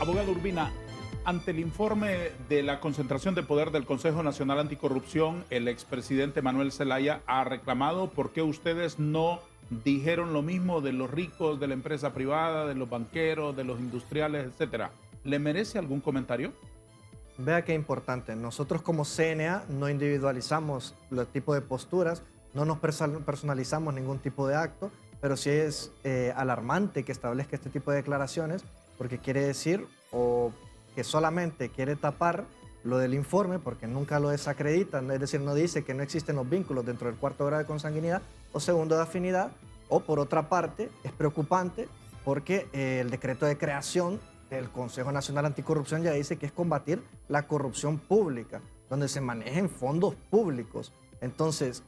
Abogado Urbina, ante el informe de la concentración de poder del Consejo Nacional Anticorrupción, el expresidente Manuel Zelaya ha reclamado por qué ustedes no dijeron lo mismo de los ricos, de la empresa privada, de los banqueros, de los industriales, etcétera. ¿Le merece algún comentario? Vea qué importante. Nosotros como CNA no individualizamos los tipos de posturas, no nos personalizamos ningún tipo de acto, pero sí es alarmante que establezca este tipo de declaraciones porque quiere decir o que solamente quiere tapar lo del informe porque nunca lo desacredita, es decir, no dice que no existen los vínculos dentro del cuarto grado de consanguinidad o segundo de afinidad, o por otra parte es preocupante porque el decreto de creación del Consejo Nacional Anticorrupción ya dice que es combatir la corrupción pública, donde se manejen fondos públicos. Entonces,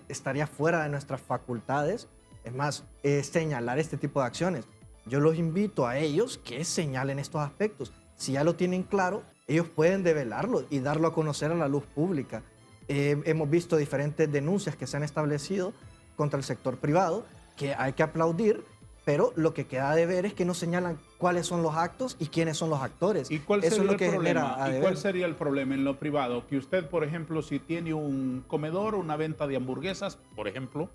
estaría fuera de nuestras facultades, es más, señalar este tipo de acciones. Yo los invito a ellos que señalen estos aspectos. Si ya lo tienen claro, ellos pueden develarlo y darlo a conocer a la luz pública. Hemos visto diferentes denuncias que se han establecido contra el sector privado, que hay que aplaudir, pero lo que queda de ver es que no señalan cuáles son los actos y quiénes son los actores. ¿Y cuál Eso sería es lo el que problema? genera ¿Y cuál sería el problema en lo privado? Que usted, por ejemplo, si tiene un comedor, una venta de hamburguesas, por ejemplo,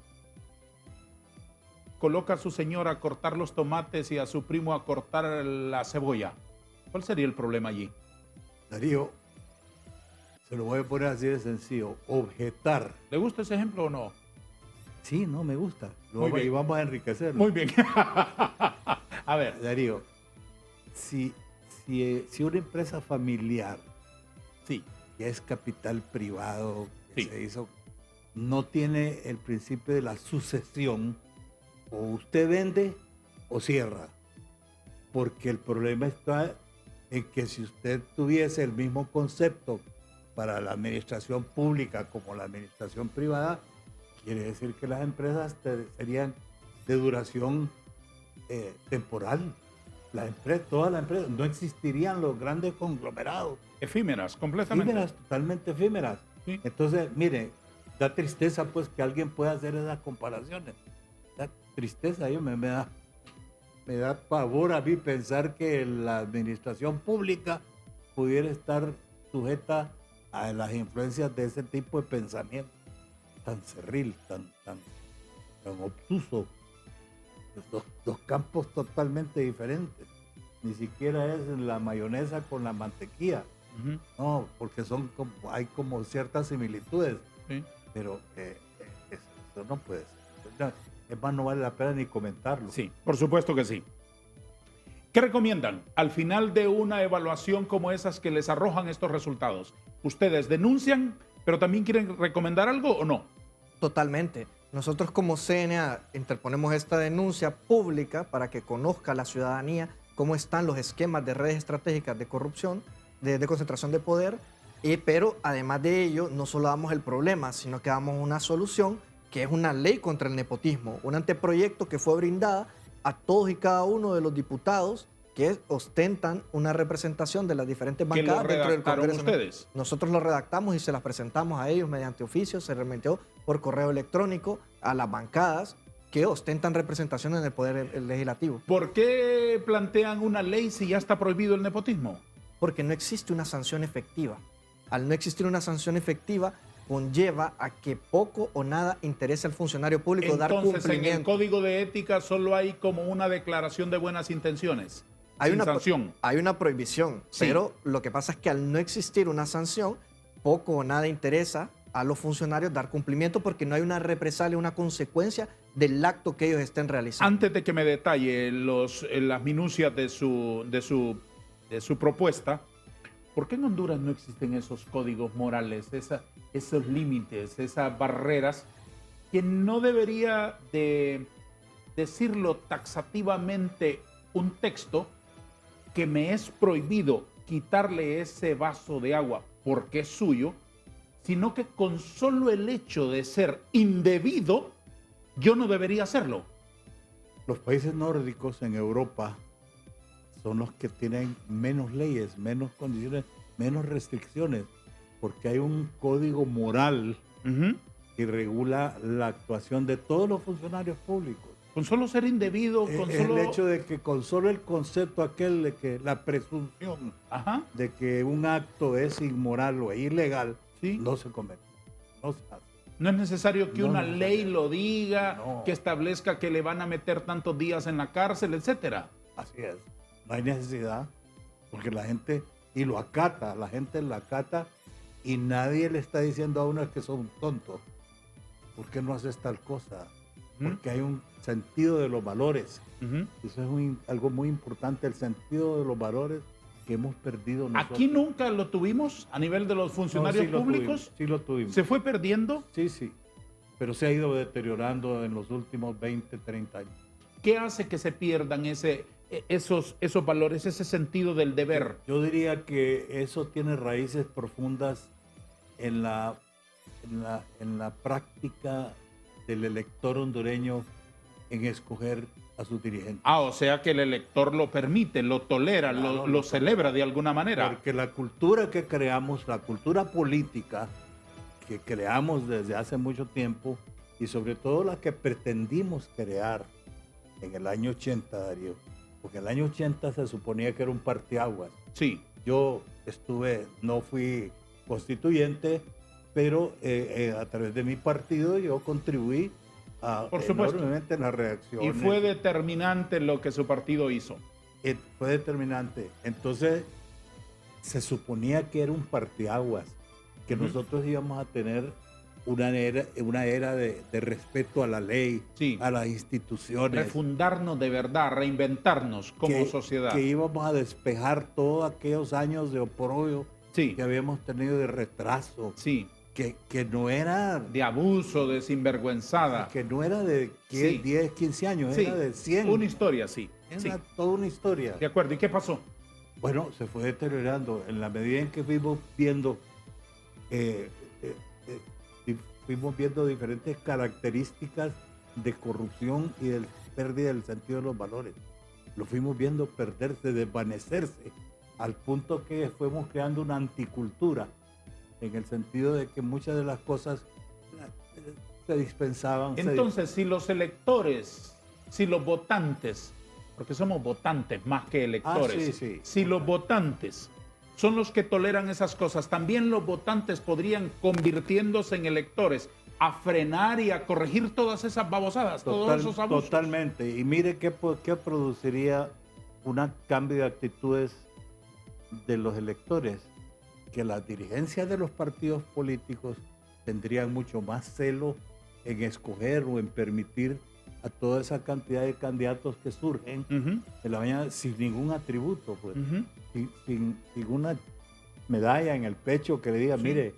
coloca a su señora a cortar los tomates y a su primo a cortar la cebolla. ¿Cuál sería el problema allí? Darío, se lo voy a poner así de sencillo. Objetar. ¿Le gusta ese ejemplo o no? Sí, no me gusta. Muy bien. Y vamos a enriquecerlo. Muy bien. A ver. Darío, si una empresa familiar, Sí. que es capital privado, que Sí. se hizo, no tiene el principio de la sucesión, o usted vende o cierra. Porque el problema está en que si usted tuviese el mismo concepto para la administración pública como la administración privada, quiere decir que las empresas serían de duración temporal. Todas las empresas, no existirían los grandes conglomerados. Efímeras, completamente. Efímeras, totalmente efímeras. Sí. Entonces, mire, da tristeza pues que alguien pueda hacer esas comparaciones. Da tristeza, me da pavor a mí pensar que la administración pública pudiera estar sujeta a las influencias de ese tipo de pensamiento tan cerril, tan obtuso. Dos campos totalmente diferentes. Ni siquiera es la mayonesa con la mantequilla. Ujú. No, porque hay como ciertas similitudes. Sí. Pero eso no puede ser. Es más, no vale la pena ni comentarlo. Sí, por supuesto que sí. ¿Qué recomiendan al final de una evaluación como esas que les arrojan estos resultados? ¿Ustedes denuncian, pero también quieren recomendar algo o no? Totalmente. Nosotros como CNA interponemos esta denuncia pública para que conozca la ciudadanía cómo están los esquemas de redes estratégicas de corrupción, de concentración de poder, pero además de ello no solo damos el problema, sino que damos una solución que es una ley contra el nepotismo, un anteproyecto que fue brindada a todos y cada uno de los diputados que ostentan una representación de las diferentes ¿Que lo bancadas dentro del redactaron Congreso. ustedes? Nosotros lo redactamos y se las presentamos a ellos mediante oficio, se remitió por correo electrónico a las bancadas que ostentan representación en el Poder Legislativo. ¿Por qué plantean una ley si ya está prohibido el nepotismo? Porque no existe una sanción efectiva. Al no existir una sanción efectiva, conlleva a que poco o nada interese al funcionario público dar Entonces, en el cumplimiento. Código de Ética solo hay como una declaración de buenas intenciones, Hay sin una, sanción. hay una prohibición, Sí. pero lo que pasa es que al no existir una sanción, poco o nada interesa a los funcionarios dar cumplimiento porque no hay una represalia, una consecuencia del acto que ellos estén realizando. Antes de que me detalle las minucias de su propuesta, ¿por qué en Honduras no existen esos códigos morales, esos límites, esas barreras que no debería de decirlo taxativamente un texto que me es prohibido quitarle ese vaso de agua porque es suyo, sino que con solo el hecho de ser indebido, yo no debería hacerlo? Los países nórdicos en Europa son los que tienen menos leyes, menos condiciones, menos restricciones, porque hay un código moral Ujú. que regula la actuación de todos los funcionarios públicos. Con solo ser indebido, con El solo... hecho de que con solo el concepto aquel de que la presunción Ajá, de que un acto es inmoral o ilegal, sí. no se comete, no se hace. No es necesario que No una es ley necesario. lo diga, No. que establezca que le van a meter tantos días en la cárcel, etcétera. Así es, no hay necesidad, porque la gente, y lo acata, la gente lo acata y nadie le está diciendo a uno que son tontos. ¿Por qué no haces tal cosa? Porque hay un sentido de los valores. Ujú. Eso es algo muy importante, el sentido de los valores que hemos perdido nosotros. Aquí nunca lo tuvimos a nivel de los funcionarios No, sí lo públicos. tuvimos, sí lo tuvimos. ¿Se fue perdiendo? Sí, pero se ha ido deteriorando en los últimos 20, 30 años. ¿Qué hace que se pierdan esos valores, ese sentido del deber? Yo diría que eso tiene raíces profundas en la práctica del elector hondureño en escoger a sus dirigentes. O sea que el elector lo permite, lo tolera, Claro, lo celebra de alguna manera. Porque la cultura que creamos, la cultura política que creamos desde hace mucho tiempo y sobre todo la que pretendimos crear en el año 80, Darío, porque el año 80 se suponía que era un parteaguas. Sí. Yo no fui constituyente, pero a través de mi partido yo contribuí Por supuesto. enormemente en la redacción. Y fue determinante lo que su partido hizo. Fue determinante. Entonces, se suponía que era un parteaguas, que nosotros íbamos a tener una era de respeto a la ley, Sí. a las instituciones. Refundarnos de verdad, reinventarnos como sociedad. Que íbamos a despejar todos aquellos años de oprobio Sí. que habíamos tenido, de retraso, Sí. que no era De abuso, de sinvergüenzada. que no era de Sí. 10, 15 años, Sí. era de 100. Una historia, sí. Era Sí. toda una historia. De acuerdo. ¿Y qué pasó? Bueno, se fue deteriorando en la medida en que fuimos viendo diferentes características de corrupción y de pérdida del sentido de los valores. Lo fuimos viendo perderse, desvanecerse, al punto que fuimos creando una anticultura, en el sentido de que muchas de las cosas se dispensaban. Entonces, si los electores, si los votantes, porque somos votantes más que electores, sí. si los votantes son los que toleran esas cosas, también los votantes podrían, convirtiéndose en electores, a frenar y a corregir todas esas babosadas, todos esos abusos. Totalmente. Y mire qué produciría un cambio de actitudes de los electores, que las dirigencias de los partidos políticos tendrían mucho más celo en escoger o en permitir a toda esa cantidad de candidatos que surgen en la mañana sin ningún atributo, pues, sin una medalla en el pecho que le diga, mire,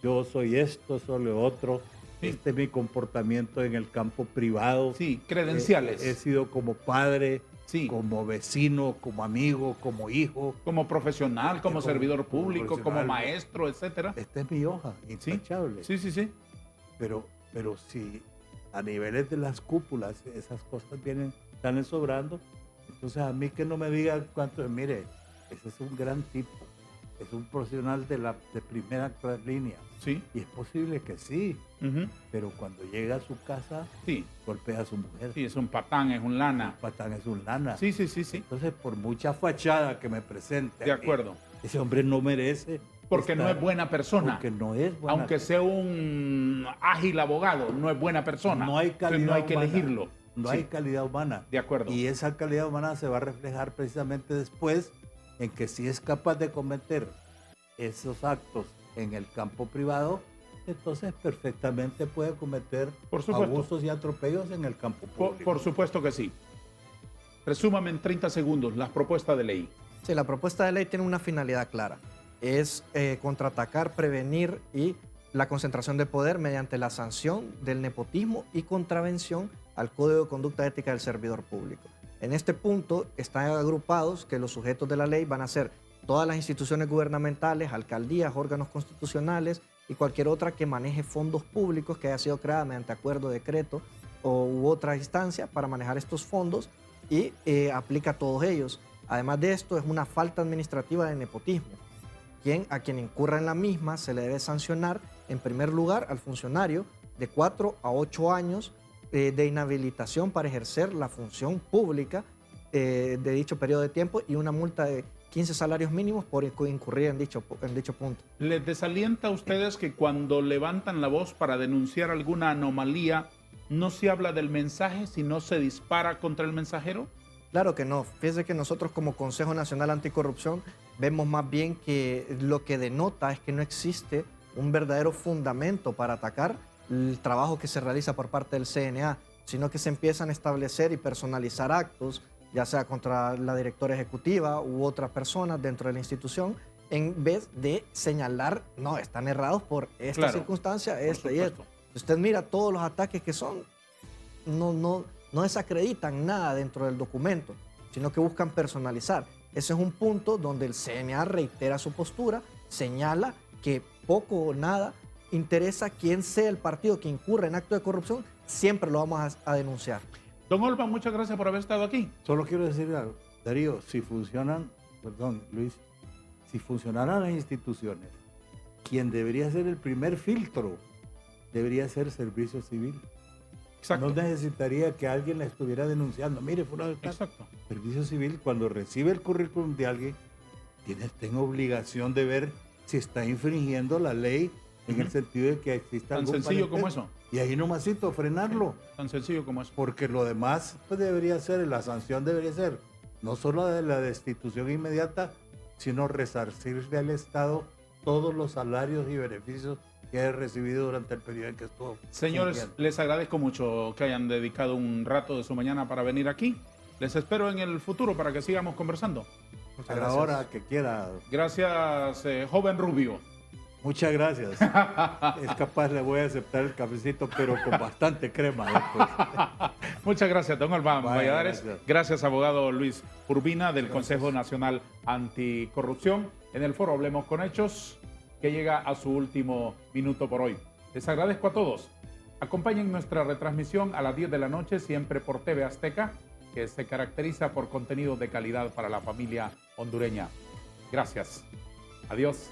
yo soy esto, soy lo otro, este es mi comportamiento en el campo privado. Sí, credenciales. He sido como padre, Sí. como vecino, como amigo, como hijo. Como profesional, como servidor público, como profesional. maestro, etcétera. Esta es mi hoja, intachable. Sí. Pero si a niveles de las cúpulas esas cosas están sobrando, entonces a mí que no me diga cuánto, mire, ese es un gran tipo, es un profesional de primera línea. Sí. Y es posible que sí, pero cuando llega a su casa, Sí. golpea a su mujer. Sí, es un patán, es un lana. Patán es un lana. Sí. Entonces, por mucha fachada que me presente, De acuerdo. ese hombre no merece. Porque no es buena persona. Porque no es buena. Aunque sea un ágil abogado, no es buena persona. No hay calidad Entonces no hay que humana. elegirlo. No Sí. hay calidad humana. De acuerdo. Y esa calidad humana se va a reflejar precisamente después en que si es capaz de cometer esos actos en el campo privado, entonces perfectamente puede cometer Por supuesto. abusos y atropellos en el campo público. Por supuesto que sí. Resúmame en 30 segundos la propuesta de ley. Sí, la propuesta de ley tiene una finalidad clara. Es contraatacar, prevenir y la concentración de poder mediante la sanción del nepotismo y contravención al Código de Conducta Ética del Servidor Público. En este punto están agrupados que los sujetos de la ley van a ser todas las instituciones gubernamentales, alcaldías, órganos constitucionales y cualquier otra que maneje fondos públicos que haya sido creada mediante acuerdo, decreto u otra instancia para manejar estos fondos y aplica a todos ellos. Además de esto, es una falta administrativa de nepotismo. A quien incurra en la misma se le debe sancionar, en primer lugar, al funcionario de 4 a 8 años de inhabilitación para ejercer la función pública de dicho periodo de tiempo y una multa de 15 salarios mínimos por incurrir en dicho punto. ¿Les desalienta a ustedes que cuando levantan la voz para denunciar alguna anomalía, no se habla del mensaje, sino se dispara contra el mensajero? Claro que no. Fíjese que nosotros como Consejo Nacional Anticorrupción vemos más bien que lo que denota es que no existe un verdadero fundamento para atacar el trabajo que se realiza por parte del CNA, sino que se empiezan a establecer y personalizar actos, ya sea contra la directora ejecutiva u otras personas dentro de la institución, en vez de señalar, no, están errados por esta circunstancia, esta y esta. Si usted mira todos los ataques que son, no desacreditan nada dentro del documento, sino que buscan personalizar. Ese es un punto donde el CNA reitera su postura, señala que poco o nada interesa quién sea el partido que incurra en acto de corrupción, siempre lo vamos a denunciar. Don Olva, muchas gracias por haber estado aquí. Solo quiero decir algo, Darío, si funcionaran, perdón, Luis, si funcionaran las instituciones, quien debería ser el primer filtro debería ser Servicio Civil. Exacto. No necesitaría que alguien la estuviera denunciando. Mire, fuera de tal. Exacto. Servicio Civil, cuando recibe el currículum de alguien, tiene obligación de ver si está infringiendo la ley en el sentido de que exista Tan algún sencillo parentesco. como eso. Y ahí nomasito, frenarlo. Tan sencillo como eso. Porque lo demás pues, debería ser, la sanción debería ser no solo de la destitución inmediata, sino resarcirle al Estado todos los salarios y beneficios que haya recibido durante el periodo en que estuvo. Señores, fungiendo. les agradezco mucho que hayan dedicado un rato de su mañana para venir aquí. Les espero en el futuro para que sigamos conversando. A la hora que quiera. Gracias, joven rubio. Muchas gracias. Es capaz, le voy a aceptar el cafecito, pero con bastante crema después. Muchas gracias, don Olván Valladares. Gracias. Gracias, abogado Luis Urbina, del Consejo Nacional Anticorrupción. En el foro Hablemos con Hechos, que llega a su último minuto por hoy. Les agradezco a todos. Acompañen nuestra retransmisión a las 10 de la noche, siempre por TV Azteca, que se caracteriza por contenido de calidad para la familia hondureña. Gracias. Adiós.